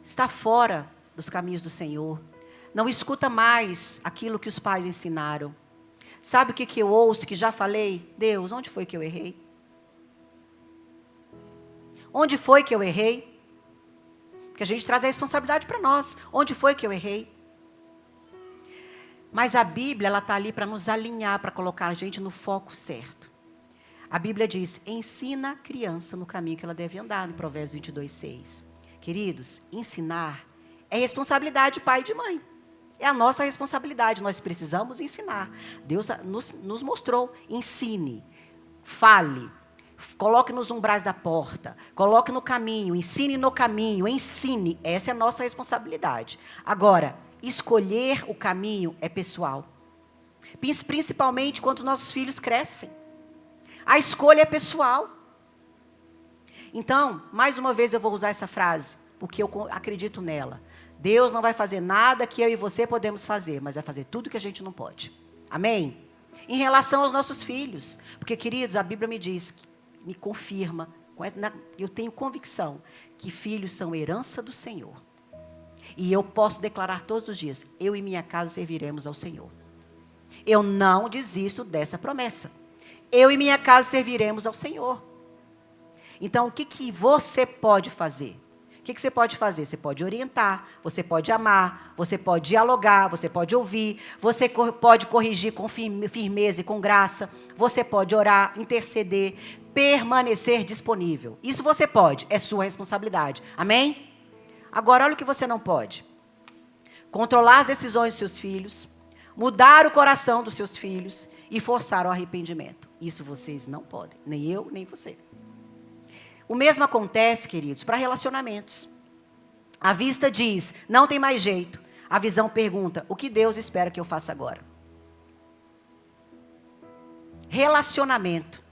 está fora dos caminhos do Senhor, não escuta mais aquilo que os pais ensinaram. Sabe o que eu ouço, que já falei? Deus, onde foi que eu errei? Onde foi que eu errei? Porque a gente traz a responsabilidade para nós. Onde foi que eu errei? Mas a Bíblia, ela está ali para nos alinhar, para colocar a gente no foco certo. A Bíblia diz: ensina a criança no caminho que ela deve andar, no Provérbios 22:6. Queridos, ensinar é responsabilidade de pai e de mãe. É a nossa responsabilidade, nós precisamos ensinar. Deus nos mostrou: ensine, fale, coloque nos umbrais da porta, coloque no caminho, ensine no caminho, ensine. Essa é a nossa responsabilidade. Agora, escolher o caminho é pessoal. Principalmente quando os nossos filhos crescem. A escolha é pessoal. Então, mais uma vez eu vou usar essa frase, porque eu acredito nela. Deus não vai fazer nada que eu e você podemos fazer, mas vai fazer tudo que a gente não pode. Amém? Em relação aos nossos filhos. Porque, queridos, a Bíblia me diz, me confirma, eu tenho convicção que filhos são herança do Senhor. E eu posso declarar todos os dias: eu e minha casa serviremos ao Senhor. Eu não desisto dessa promessa. Eu e minha casa serviremos ao Senhor. Então, o que você pode fazer? O que você pode fazer? Você pode orientar, você pode amar, você pode dialogar, você pode ouvir, você pode corrigir com firmeza e com graça, você pode orar, interceder, permanecer disponível. Isso você pode, é sua responsabilidade. Amém? Agora, olha o que você não pode. Controlar as decisões dos seus filhos, mudar o coração dos seus filhos e forçar o arrependimento. Isso vocês não podem, nem eu, nem você. O mesmo acontece, queridos, para relacionamentos. A vista diz: não tem mais jeito. A visão pergunta: o que Deus espera que eu faça agora? Relacionamento.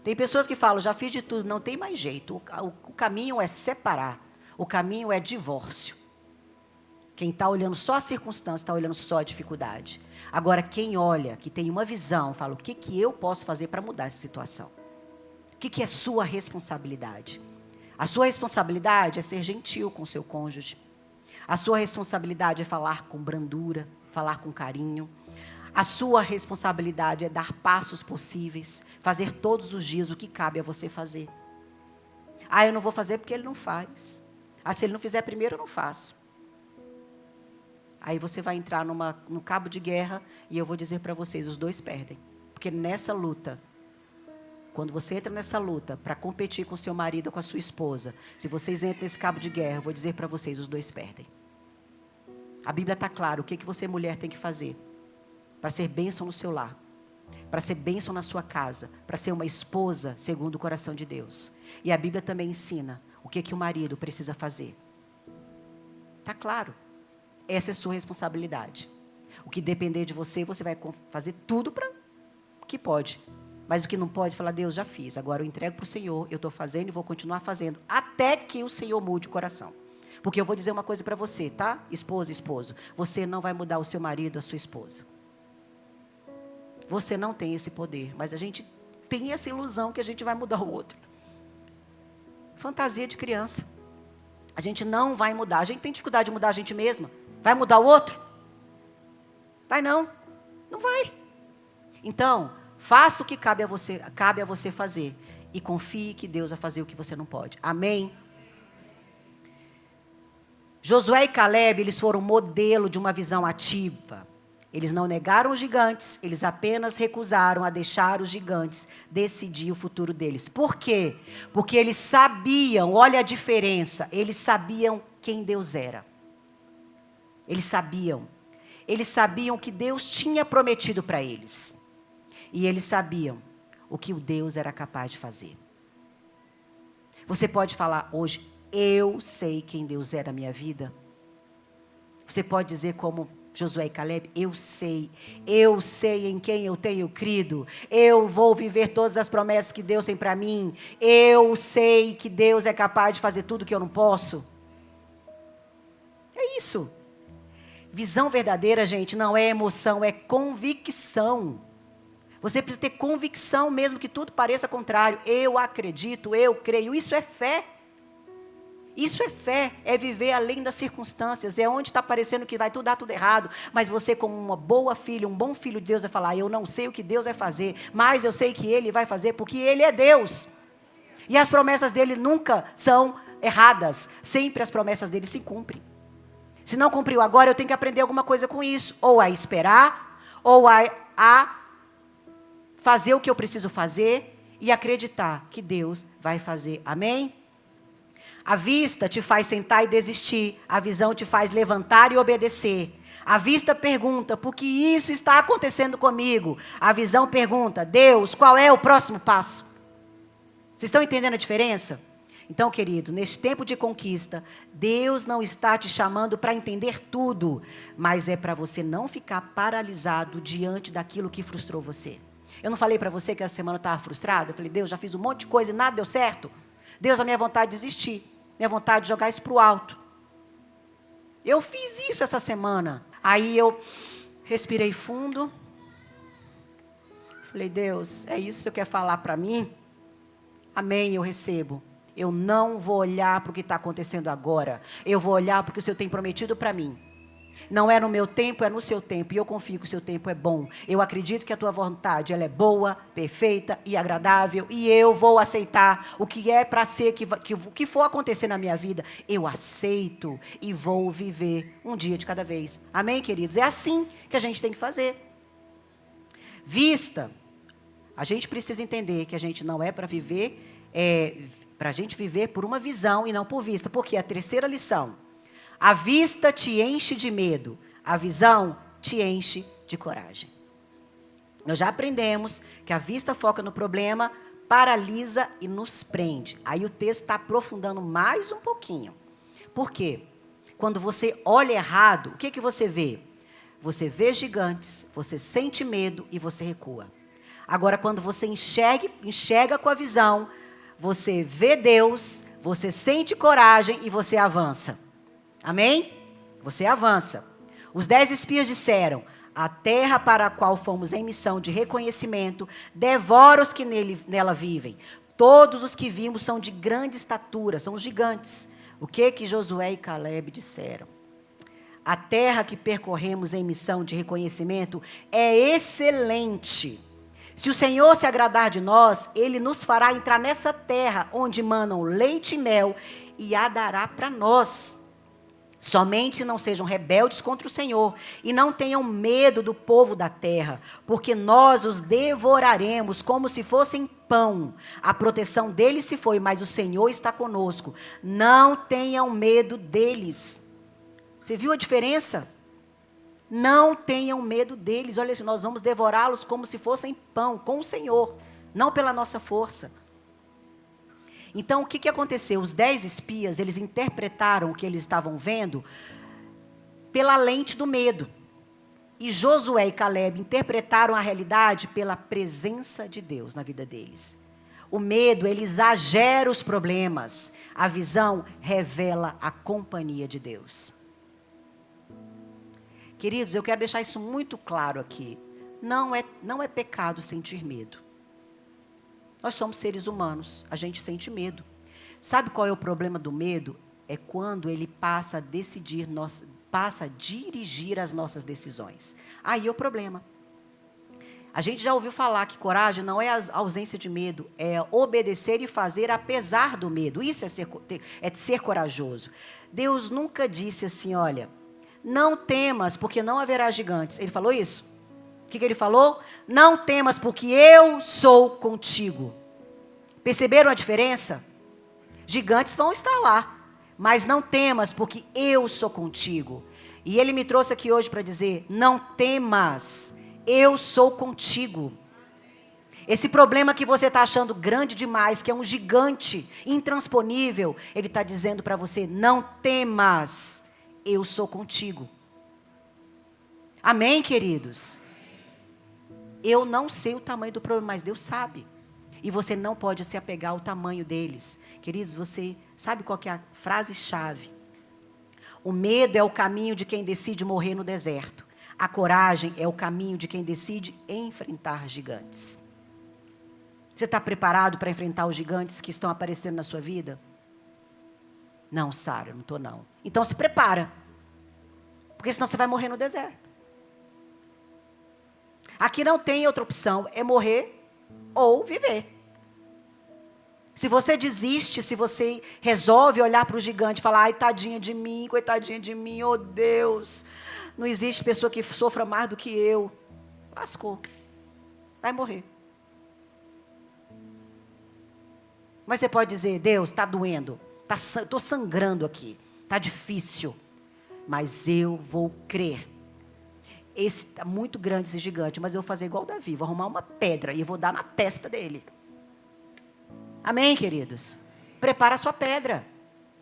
Tem pessoas que falam: já fiz de tudo, não tem mais jeito. O caminho é separar. O caminho é divórcio. Quem está olhando só a circunstância, está olhando só a dificuldade. Agora, quem olha, que tem uma visão, fala: o que eu posso fazer para mudar essa situação? O que é sua responsabilidade? A sua responsabilidade é ser gentil com o seu cônjuge. A sua responsabilidade é falar com brandura, falar com carinho. A sua responsabilidade é dar passos possíveis, fazer todos os dias o que cabe a você fazer. Ah, eu não vou fazer porque ele não faz. Ah, se ele não fizer primeiro, eu não faço. Aí você vai entrar num cabo de guerra e eu vou dizer para vocês, os dois perdem. Porque nessa luta, quando você entra nessa luta para competir com seu marido ou com a sua esposa, se vocês entram nesse cabo de guerra, eu vou dizer para vocês, os dois perdem. A Bíblia está clara, o que você, mulher, tem que fazer para ser bênção no seu lar, para ser bênção na sua casa, para ser uma esposa segundo o coração de Deus. E a Bíblia também ensina o que o marido precisa fazer. Está claro. Essa é a sua responsabilidade. O que depender de você, você vai fazer tudo para o que pode. Mas o que não pode, falar, Deus, já fiz. Agora eu entrego para o Senhor, eu estou fazendo e vou continuar fazendo. Até que o Senhor mude o coração. Porque eu vou dizer uma coisa para você, tá? Esposa, esposo. Você não vai mudar o seu marido, a sua esposa. Você não tem esse poder. Mas a gente tem essa ilusão que a gente vai mudar o outro. Fantasia de criança. A gente não vai mudar. A gente tem dificuldade de mudar a gente mesma. Vai mudar o outro? Vai não. Não vai. Então, faça o que cabe a você fazer. E confie que Deus vai fazer o que você não pode. Amém? Josué e Caleb, eles foram modelo de uma visão ativa. Eles não negaram os gigantes, eles apenas recusaram a deixar os gigantes decidir o futuro deles. Por quê? Porque eles sabiam, olha a diferença, eles sabiam quem Deus era. Eles sabiam que Deus tinha prometido para eles. E eles sabiam o que o Deus era capaz de fazer. Você pode falar hoje, eu sei quem Deus é na minha vida. Você pode dizer como Josué e Caleb, eu sei em quem eu tenho crido, eu vou viver todas as promessas que Deus tem para mim, eu sei que Deus é capaz de fazer tudo que eu não posso. É isso. Visão verdadeira, gente, não é emoção, é convicção. Você precisa ter convicção mesmo que tudo pareça contrário. Eu acredito, eu creio, isso é fé. Isso é fé, é viver além das circunstâncias, é onde está parecendo que vai tudo dar tudo errado, mas você como uma boa filha, um bom filho de Deus vai falar, eu não sei o que Deus vai fazer, mas eu sei que Ele vai fazer, porque Ele é Deus, e as promessas dEle nunca são erradas, sempre as promessas dEle se cumprem. Se não cumpriu agora, eu tenho que aprender alguma coisa com isso, ou a esperar, ou a fazer o que eu preciso fazer, e acreditar que Deus vai fazer, amém? A vista te faz sentar e desistir. A visão te faz levantar e obedecer. A vista pergunta, por que isso está acontecendo comigo? A visão pergunta, Deus, qual é o próximo passo? Vocês estão entendendo a diferença? Então, querido, neste tempo de conquista, Deus não está te chamando para entender tudo, mas é para você não ficar paralisado diante daquilo que frustrou você. Eu não falei para você que essa semana eu estava frustrada? Eu falei, Deus, já fiz um monte de coisa e nada deu certo. Deus, a minha vontade de desistir. Minha vontade de jogar isso para o alto. Eu fiz isso essa semana. Aí eu respirei fundo. Falei, Deus, é isso que você quer falar para mim? Amém, eu recebo. Eu não vou olhar para o que está acontecendo agora. Eu vou olhar para o que o Senhor tem prometido para mim. Não é no meu tempo, é no seu tempo. E eu confio que o seu tempo é bom. Eu acredito que a tua vontade ela é boa, perfeita e agradável. E eu vou aceitar o que é para ser, que for acontecer na minha vida. Eu aceito e vou viver um dia de cada vez. Amém, queridos? É assim que a gente tem que fazer. Vista. A gente precisa entender que a gente não é para viver, para a gente viver por uma visão e não por vista. Porque a terceira lição. A vista te enche de medo, a visão te enche de coragem. Nós já aprendemos que a vista foca no problema, paralisa e nos prende. Aí o texto está aprofundando mais um pouquinho. Por quê? Quando você olha errado, o que você vê? Você vê gigantes, você sente medo e você recua. Agora, quando você enxerga com a visão, você vê Deus, você sente coragem e você avança. Amém? Você avança. Os 10 espias disseram, a terra para a qual fomos em missão de reconhecimento, devora os que nela vivem. Todos os que vimos são de grande estatura, são gigantes. O que Josué e Caleb disseram? A terra que percorremos em missão de reconhecimento é excelente. Se o Senhor se agradar de nós, Ele nos fará entrar nessa terra onde manam leite e mel e a dará para nós. Somente não sejam rebeldes contra o Senhor e não tenham medo do povo da terra, porque nós os devoraremos como se fossem pão. A proteção deles se foi, mas o Senhor está conosco. Não tenham medo deles. Você viu a diferença? Não tenham medo deles. Olha, nós vamos devorá-los como se fossem pão, com o Senhor, não pela nossa força. Então, o que aconteceu? Os 10 espias, eles interpretaram o que eles estavam vendo pela lente do medo. E Josué e Caleb interpretaram a realidade pela presença de Deus na vida deles. O medo, ele exagera os problemas. A visão revela a companhia de Deus. Queridos, eu quero deixar isso muito claro aqui. Não é pecado sentir medo. Nós somos seres humanos, a gente sente medo. Sabe qual é o problema do medo? É quando ele passa a decidir, passa a dirigir as nossas decisões. Aí é o problema. A gente já ouviu falar que coragem não é a ausência de medo, é obedecer e fazer apesar do medo. Isso é ser corajoso. Deus nunca disse assim, olha, não temas porque não haverá gigantes. Ele falou isso? O que ele falou? Não temas, porque eu sou contigo. Perceberam a diferença? Gigantes vão estar lá, mas não temas, porque eu sou contigo. E ele me trouxe aqui hoje para dizer, não temas, eu sou contigo. Esse problema que você está achando grande demais, que é um gigante intransponível, ele está dizendo para você, não temas, eu sou contigo. Amém, queridos? Eu não sei o tamanho do problema, mas Deus sabe. E você não pode se apegar ao tamanho deles. Queridos, você sabe qual que é a frase-chave? O medo é o caminho de quem decide morrer no deserto. A coragem é o caminho de quem decide enfrentar gigantes. Você está preparado para enfrentar os gigantes que estão aparecendo na sua vida? Não, Sara, eu não estou não. Então se prepara. Porque senão você vai morrer no deserto. Aqui não tem outra opção, é morrer ou viver. Se você desiste, se você resolve olhar para o gigante e falar, ai, tadinha de mim, coitadinha de mim, oh Deus, não existe pessoa que sofra mais do que eu. Lascou. Vai morrer. Mas você pode dizer, Deus, está doendo, estou sangrando aqui, está difícil, mas eu vou crer. Está muito grande esse gigante, mas eu vou fazer igual Davi, vou arrumar uma pedra e eu vou dar na testa dele. Amém, queridos? Prepara a sua pedra.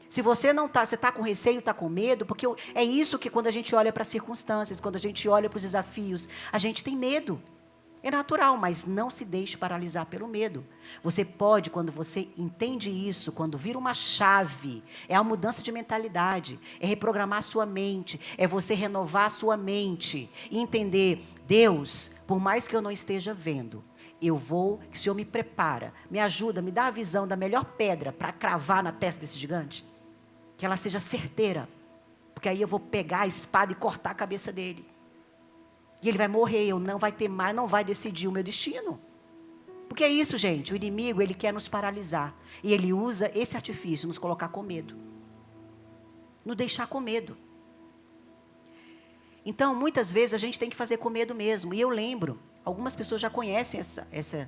Se você não está, você está com receio, está com medo, porque é isso que quando a gente olha para as circunstâncias, quando a gente olha para os desafios, a gente tem medo. É natural, mas não se deixe paralisar pelo medo. Você pode, quando você entende isso, quando vira uma chave, é a mudança de mentalidade, é reprogramar a sua mente, é você renovar a sua mente e entender, Deus, por mais que eu não esteja vendo, o Senhor me prepara, me ajuda, me dá a visão da melhor pedra para cravar na testa desse gigante, que ela seja certeira, porque aí eu vou pegar a espada e cortar a cabeça dele. E ele vai morrer, eu não vai ter mais, não vai decidir o meu destino. Porque é isso, gente, o inimigo, ele quer nos paralisar. E ele usa esse artifício, nos colocar com medo. Nos deixar com medo. Então, muitas vezes, a gente tem que fazer com medo mesmo. E eu lembro, algumas pessoas já conhecem essa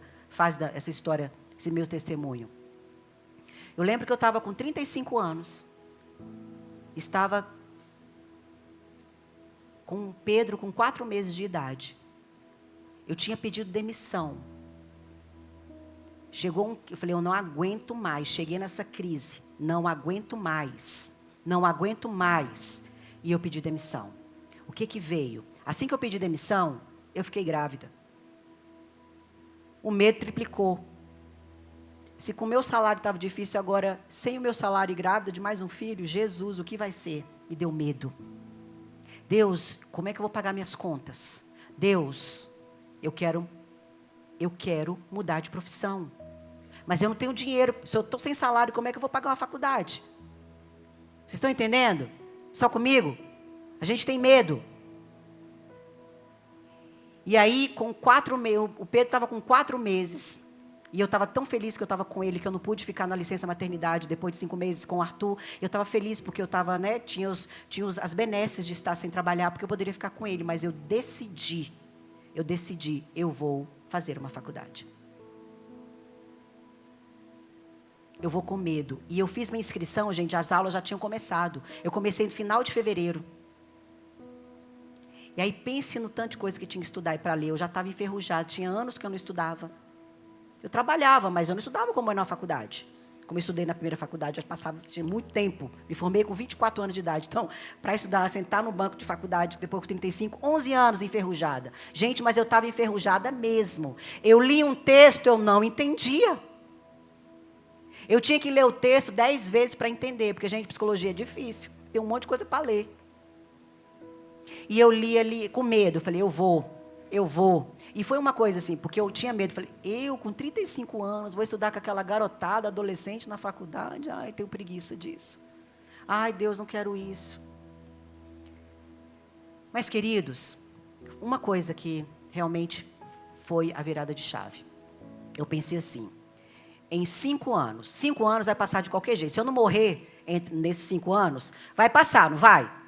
história, esse meu testemunho. Eu lembro que eu estava com 35 anos. Estava com Pedro com 4 meses de idade. Eu tinha pedido demissão. Eu falei, eu não aguento mais. Cheguei nessa crise. Não aguento mais. Não aguento mais. E eu pedi demissão. O que veio? Assim que eu pedi demissão, eu fiquei grávida. O medo triplicou. Se com o meu salário estava difícil, agora, sem o meu salário e grávida de mais um filho, Jesus, o que vai ser? Me deu medo. Deus, como é que eu vou pagar minhas contas? Deus, eu quero mudar de profissão. Mas eu não tenho dinheiro. Se eu estou sem salário, como é que eu vou pagar uma faculdade? Vocês estão entendendo? Só comigo? A gente tem medo. E aí, com 4 meses, o Pedro estava com 4 meses, e eu estava tão feliz que eu estava com ele, que eu não pude ficar na licença maternidade depois de 5 meses com o Arthur. Eu estava feliz porque eu estava, né, tinha as benesses de estar sem trabalhar, porque eu poderia ficar com ele, mas eu decidi, eu vou fazer uma faculdade. Eu vou com medo. E eu fiz minha inscrição, gente, as aulas já tinham começado. Eu comecei no final de fevereiro. E aí pense no tanto de coisa que tinha que estudar e para ler. Eu já estava enferrujada, tinha anos que eu não estudava. Eu trabalhava, mas eu não estudava como eu na faculdade. Como eu estudei na primeira faculdade, eu passava, tinha muito tempo. Me formei com 24 anos de idade. Então, para estudar, sentar no banco de faculdade, depois com 35, 11 anos enferrujada. Gente, mas eu estava enferrujada mesmo. Eu li um texto, eu não entendia. Eu tinha que ler o texto 10 vezes para entender, porque, gente, psicologia é difícil. Tem um monte de coisa para ler. E eu li ali com medo, eu falei, eu vou. E foi uma coisa assim, porque eu tinha medo, falei, eu com 35 anos, vou estudar com aquela garotada, adolescente na faculdade, ai, tenho preguiça disso. Ai, Deus, não quero isso. Mas, queridos, uma coisa que realmente foi a virada de chave. Eu pensei assim, em 5 anos vai passar de qualquer jeito. Se eu não morrer nesses 5 anos, vai passar, não vai?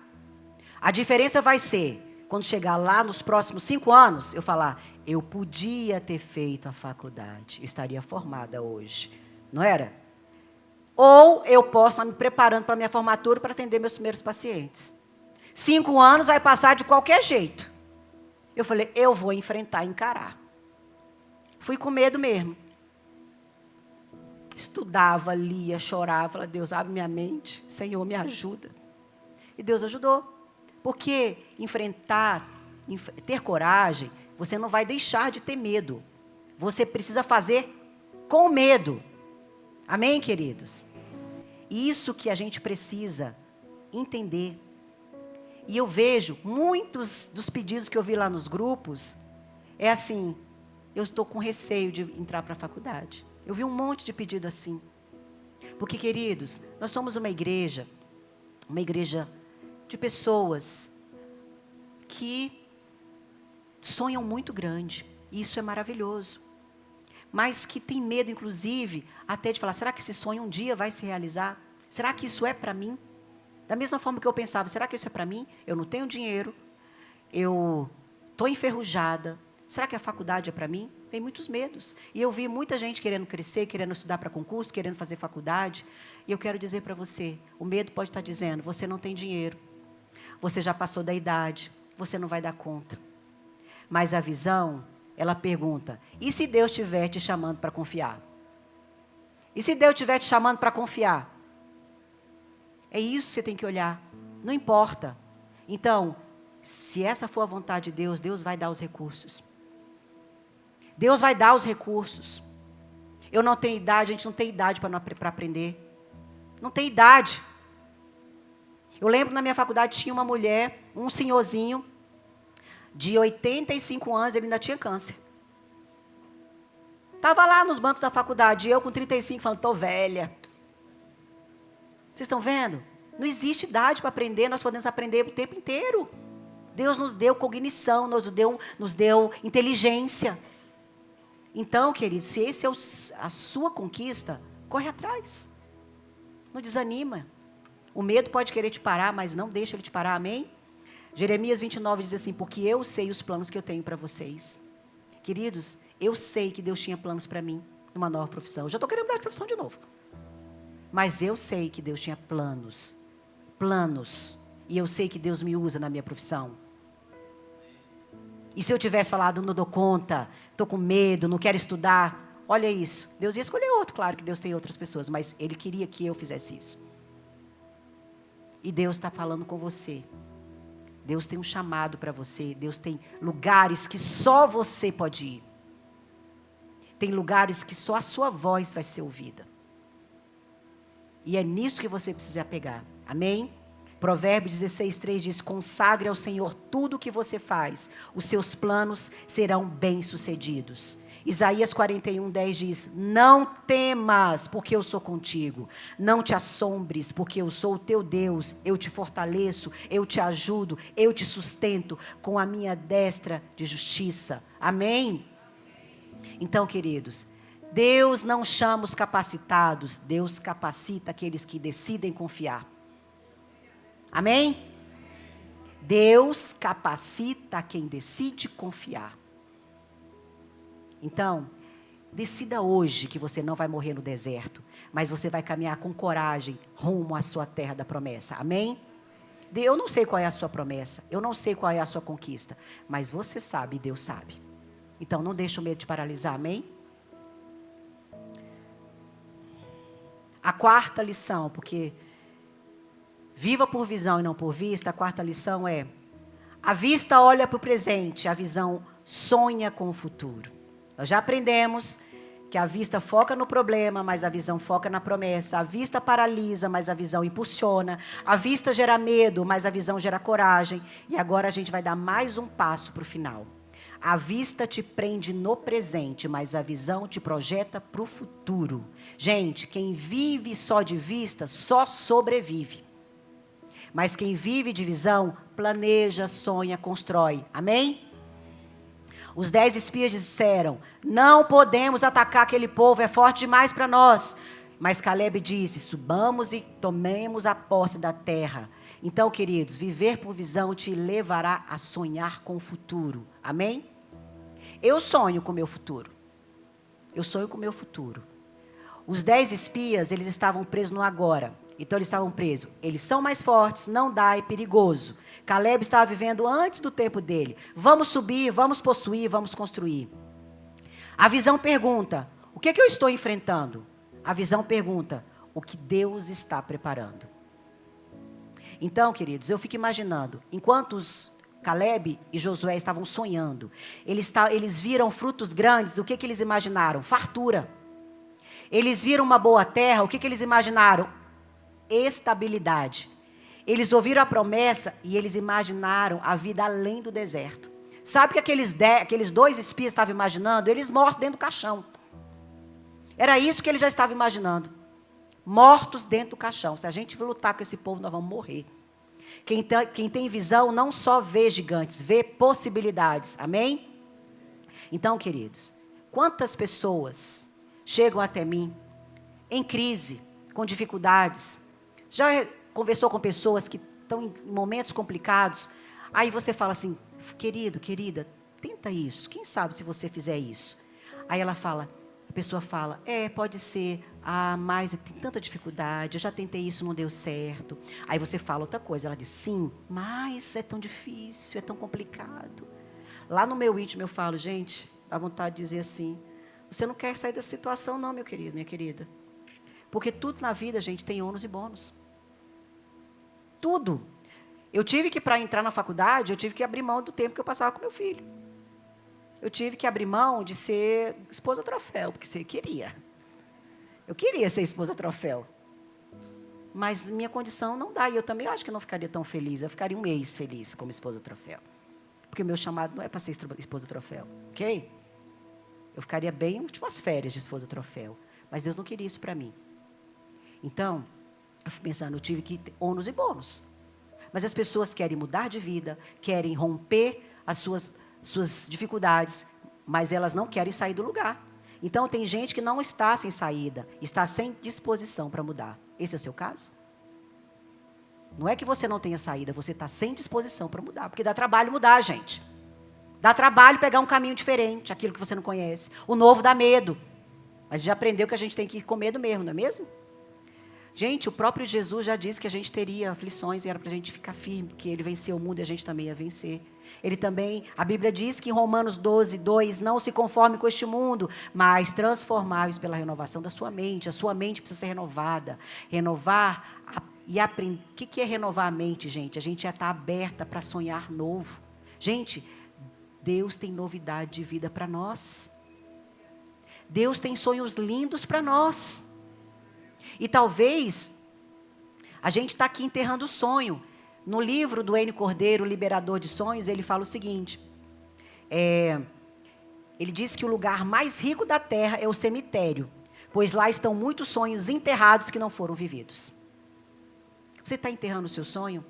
A diferença vai ser, quando chegar lá nos próximos 5 anos, eu falar, eu podia ter feito a faculdade, eu estaria formada hoje, não era? Ou eu posso estar me preparando para a minha formatura para atender meus primeiros pacientes. 5 anos vai passar de qualquer jeito. Eu falei, eu vou enfrentar, encarar. Fui com medo mesmo. Estudava, lia, chorava, falava, Deus, abre minha mente, Senhor, me ajuda. E Deus ajudou. Porque ter coragem, você não vai deixar de ter medo. Você precisa fazer com medo. Amém, queridos? Isso que a gente precisa entender. E eu vejo muitos dos pedidos que eu vi lá nos grupos, é assim, eu estou com receio de entrar para a faculdade. Eu vi um monte de pedido assim. Porque, queridos, nós somos uma igreja de pessoas que sonham muito grande. E isso é maravilhoso. Mas que tem medo, inclusive, até de falar, será que esse sonho um dia vai se realizar? Será que isso é para mim? Da mesma forma que eu pensava, será que isso é para mim? Eu não tenho dinheiro, eu estou enferrujada. Será que a faculdade é para mim? Tem muitos medos. E eu vi muita gente querendo crescer, querendo estudar para concurso, querendo fazer faculdade. E eu quero dizer para você, o medo pode estar dizendo, você não tem dinheiro. Você já passou da idade, você não vai dar conta. Mas a visão, ela pergunta, e se Deus estiver te chamando para confiar? E se Deus estiver te chamando para confiar? É isso que você tem que olhar, não importa. Então, se essa for a vontade de Deus, Deus vai dar os recursos. Deus vai dar os recursos. Eu não tenho idade, a gente não tem idade para aprender. Não tem idade. Eu lembro na minha faculdade tinha uma mulher, um senhorzinho, de 85 anos, ele ainda tinha câncer. Estava lá nos bancos da faculdade, eu com 35 falando, estou velha. Vocês estão vendo? Não existe idade para aprender, nós podemos aprender o tempo inteiro. Deus nos deu cognição, nos deu inteligência. Então, queridos, se esse é a sua conquista, corre atrás. Não desanima. O medo pode querer te parar, mas não deixa ele te parar, amém? Jeremias 29 diz assim, porque eu sei os planos que eu tenho para vocês. Queridos, eu sei que Deus tinha planos para mim, numa nova profissão. Eu já estou querendo mudar de profissão de novo. Mas eu sei que Deus tinha planos. E eu sei que Deus me usa na minha profissão. E se eu tivesse falado, não dou conta, estou com medo, não quero estudar, olha isso. Deus ia escolher outro, claro que Deus tem outras pessoas, mas Ele queria que eu fizesse isso. E Deus está falando com você. Deus tem um chamado para você. Deus tem lugares que só você pode ir. Tem lugares que só a sua voz vai ser ouvida. E é nisso que você precisa apegar. Amém? Provérbios 16:3 diz, consagre ao Senhor tudo o que você faz. Os seus planos serão bem-sucedidos. Isaías 41:10 diz: não temas, porque eu sou contigo. Não te assombres, porque eu sou o teu Deus. Eu te fortaleço, eu te ajudo, eu te sustento com a minha destra de justiça. Amém? Então, queridos, Deus não chama os capacitados, Deus capacita aqueles que decidem confiar. Amém? Deus capacita quem decide confiar. Então, decida hoje que você não vai morrer no deserto, mas você vai caminhar com coragem rumo à sua terra da promessa. Amém? Eu não sei qual é a sua promessa, eu não sei qual é a sua conquista, mas você sabe e Deus sabe. Então, não deixe o medo te paralisar, amém? A quarta lição, porque viva por visão e não por vista, a quarta lição é: a vista olha para o presente, a visão sonha com o futuro. Nós já aprendemos que a vista foca no problema, mas a visão foca na promessa. A vista paralisa, mas a visão impulsiona. A vista gera medo, mas a visão gera coragem. E agora a gente vai dar mais um passo para o final. A vista te prende no presente, mas a visão te projeta para o futuro. Gente, quem vive só de vista, só sobrevive. Mas quem vive de visão, planeja, sonha, constrói. Amém? Os 10 espias disseram: não podemos atacar aquele povo, é forte demais para nós. Mas Caleb disse: subamos e tomemos a posse da terra. Então, queridos, viver por visão te levará a sonhar com o futuro. Amém? Eu sonho com o meu futuro. Eu sonho com o meu futuro. Os 10 espias, eles estavam presos no agora. Então eles estavam presos. Eles são mais fortes, não dá, é perigoso. Caleb estava vivendo antes do tempo dele. Vamos subir, vamos possuir, vamos construir. A visão pergunta: o que eu estou enfrentando? A visão pergunta: o que Deus está preparando? Então, queridos, eu fico imaginando, enquanto Caleb e Josué estavam sonhando, eles viram frutos grandes, o que eles imaginaram? Fartura. Eles viram uma boa terra, o que eles imaginaram? Estabilidade. Eles ouviram a promessa e eles imaginaram a vida além do deserto. Sabe o que aqueles 2 espias estavam imaginando? Eles mortos dentro do caixão. Era isso que eles já estavam imaginando. Mortos dentro do caixão. Se a gente lutar com esse povo, nós vamos morrer. Quem tem visão não só vê gigantes, vê possibilidades. Amém? Então, queridos, quantas pessoas chegam até mim em crise, com dificuldades? Já conversou com pessoas que estão em momentos complicados? Aí você fala assim: querido, querida, tenta isso. Quem sabe se você fizer isso? Aí a pessoa fala: pode ser. Mas tem tanta dificuldade, eu já tentei isso, não deu certo. Aí você fala outra coisa, ela diz: sim, mas é tão difícil, é tão complicado. Lá no meu íntimo eu falo: gente, dá vontade de dizer assim: você não quer sair dessa situação não, meu querido, minha querida. Porque tudo na vida, gente, tem ônus e bônus. Tudo. Eu tive que, para entrar na faculdade, eu tive que abrir mão do tempo que eu passava com meu filho. Eu tive que abrir mão de ser esposa troféu, porque você queria. Eu queria ser esposa troféu. Mas minha condição não dá. E eu também acho que eu não ficaria tão feliz. Eu ficaria um mês feliz como esposa troféu. Porque o meu chamado não é para ser esposa troféu. Ok? Eu ficaria bem, tipo umas férias de esposa troféu. Mas Deus não queria isso para mim. Então, eu fui pensando, eu tive que ter ônus e bônus. Mas as pessoas querem mudar de vida, querem romper as suas dificuldades, mas elas não querem sair do lugar. Então, tem gente que não está sem saída, está sem disposição para mudar. Esse é o seu caso? Não é que você não tenha saída, você está sem disposição para mudar, porque dá trabalho mudar, gente. Dá trabalho pegar um caminho diferente, aquilo que você não conhece. O novo dá medo. Mas já aprendeu que a gente tem que ir com medo mesmo, não é mesmo? Gente, o próprio Jesus já disse que a gente teria aflições e era para a gente ficar firme, que ele venceu o mundo e a gente também ia vencer. Ele também, a Bíblia diz que em Romanos 12:2, não se conforme com este mundo, mas transformai-os pela renovação da sua mente. A sua mente precisa ser renovada. Renovar e aprender. O que é renovar a mente, gente? A gente já está aberta para sonhar novo. Gente, Deus tem novidade de vida para nós. Deus tem sonhos lindos para nós. E talvez a gente está aqui enterrando o sonho. No livro do N. Cordeiro, Liberador de Sonhos, ele fala o seguinte: Ele diz que o lugar mais rico da terra é o cemitério, pois lá estão muitos sonhos enterrados que não foram vividos. Você está enterrando o seu sonho?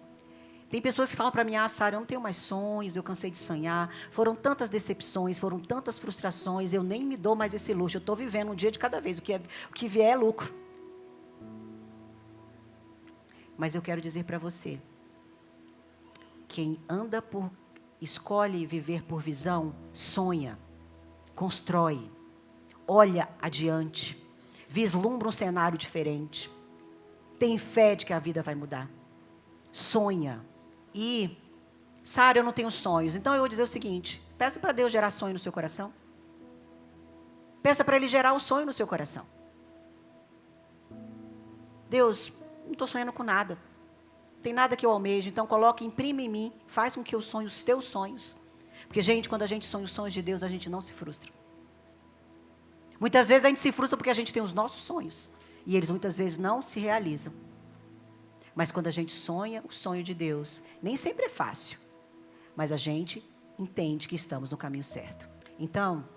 Tem pessoas que falam para mim, Sara, eu não tenho mais sonhos, eu cansei de sonhar, foram tantas decepções, foram tantas frustrações, eu nem me dou mais esse luxo, eu estou vivendo um dia de cada vez, o que vier é lucro. Mas eu quero dizer para você, quem escolhe viver por visão, sonha, constrói, olha adiante, vislumbra um cenário diferente, tem fé de que a vida vai mudar, sonha. E, Sara, eu não tenho sonhos. Então eu vou dizer o seguinte, peça para Deus gerar sonho no seu coração. Peça para Ele gerar o sonho no seu coração. Deus, não estou sonhando com nada. Não tem nada que eu almejo. Então imprime em mim, faz com que eu sonhe os teus sonhos. Porque, gente, quando a gente sonha os sonhos de Deus, a gente não se frustra. Muitas vezes a gente se frustra porque a gente tem os nossos sonhos. E eles muitas vezes não se realizam. Mas quando a gente sonha o sonho de Deus, nem sempre é fácil. Mas a gente entende que estamos no caminho certo. Então,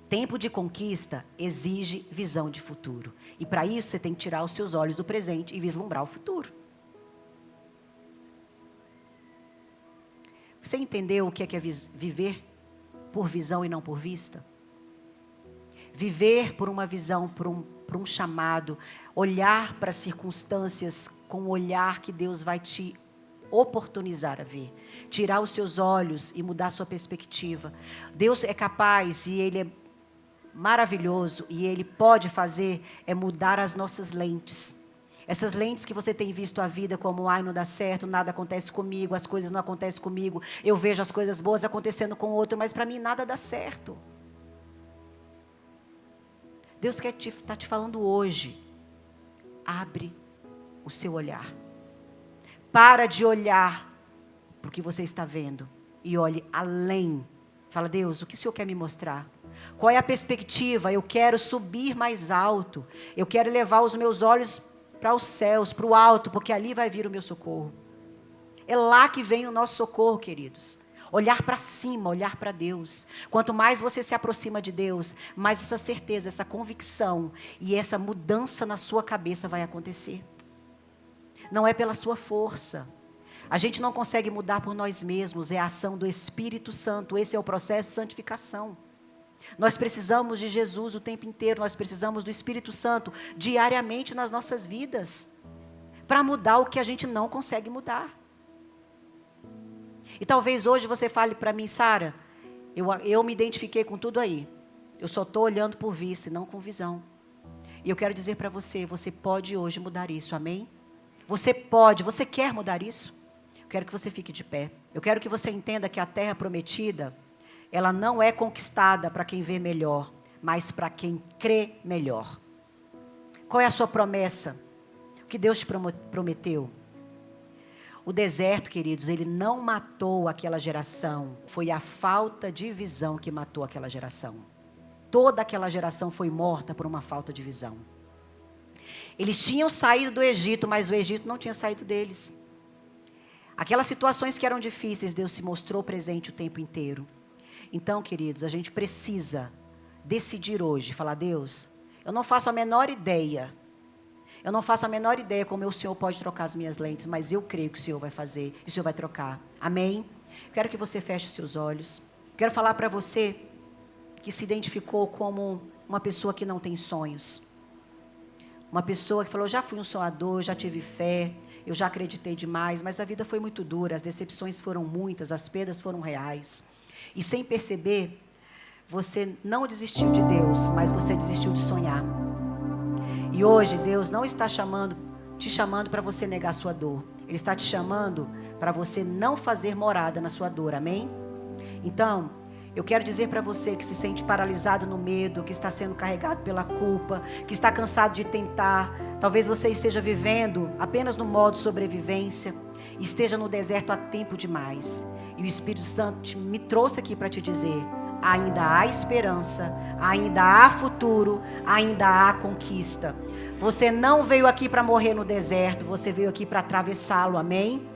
tempo de conquista exige visão de futuro. E para isso você tem que tirar os seus olhos do presente e vislumbrar o futuro. Você entendeu o que é viver por visão e não por vista? Viver por uma visão, por um chamado, olhar para as circunstâncias com o olhar que Deus vai te oportunizar a ver. Tirar os seus olhos e mudar a sua perspectiva. Deus é capaz e Ele é maravilhoso e Ele pode fazer mudar as nossas lentes. Essas lentes que você tem visto a vida como, não dá certo, nada acontece comigo, as coisas não acontecem comigo, eu vejo as coisas boas acontecendo com o outro, mas para mim nada dá certo. Deus está te falando hoje, abre o seu olhar. Para de olhar para o que você está vendo e olhe além. Fala, Deus, o que o Senhor quer me mostrar? Qual é a perspectiva? Eu quero subir mais alto. Eu quero levar os meus olhos para os céus, para o alto, porque ali vai vir o meu socorro. É lá que vem o nosso socorro, queridos. Olhar para cima, olhar para Deus. Quanto mais você se aproxima de Deus, mais essa certeza, essa convicção e essa mudança na sua cabeça vai acontecer. Não é pela sua força. A gente não consegue mudar por nós mesmos, é a ação do Espírito Santo. Esse é o processo de santificação. Nós precisamos de Jesus o tempo inteiro, nós precisamos do Espírito Santo diariamente nas nossas vidas, para mudar o que a gente não consegue mudar. E talvez hoje você fale para mim, Sara, eu me identifiquei com tudo aí. Eu só estou olhando por vista e não com visão. E eu quero dizer para você, você pode hoje mudar isso, amém? Você pode, você quer mudar isso? Eu quero que você fique de pé. Eu quero que você entenda que a terra prometida, ela não é conquistada para quem vê melhor, mas para quem crê melhor. Qual é a sua promessa? O que Deus te prometeu? O deserto, queridos, ele não matou aquela geração. Foi a falta de visão que matou aquela geração. Toda aquela geração foi morta por uma falta de visão. Eles tinham saído do Egito, mas o Egito não tinha saído deles. Aquelas situações que eram difíceis, Deus se mostrou presente o tempo inteiro. Então, queridos, a gente precisa decidir hoje, falar, Deus, eu não faço a menor ideia. Eu não faço a menor ideia como o Senhor pode trocar as minhas lentes, mas eu creio que o Senhor vai fazer, e o Senhor vai trocar. Amém? Quero que você feche os seus olhos. Quero falar para você que se identificou como uma pessoa que não tem sonhos. Uma pessoa que falou, já fui um sonhador, já tive fé, eu já acreditei demais, mas a vida foi muito dura, as decepções foram muitas, as perdas foram reais. E sem perceber, você não desistiu de Deus, mas você desistiu de sonhar. E hoje Deus não está te chamando para você negar a sua dor. Ele está te chamando para você não fazer morada na sua dor, amém? Então, eu quero dizer para você que se sente paralisado no medo, que está sendo carregado pela culpa, que está cansado de tentar, talvez você esteja vivendo apenas no modo sobrevivência, esteja no deserto há tempo demais. E o Espírito Santo me trouxe aqui para te dizer, ainda há esperança, ainda há futuro, ainda há conquista. Você não veio aqui para morrer no deserto, você veio aqui para atravessá-lo, amém?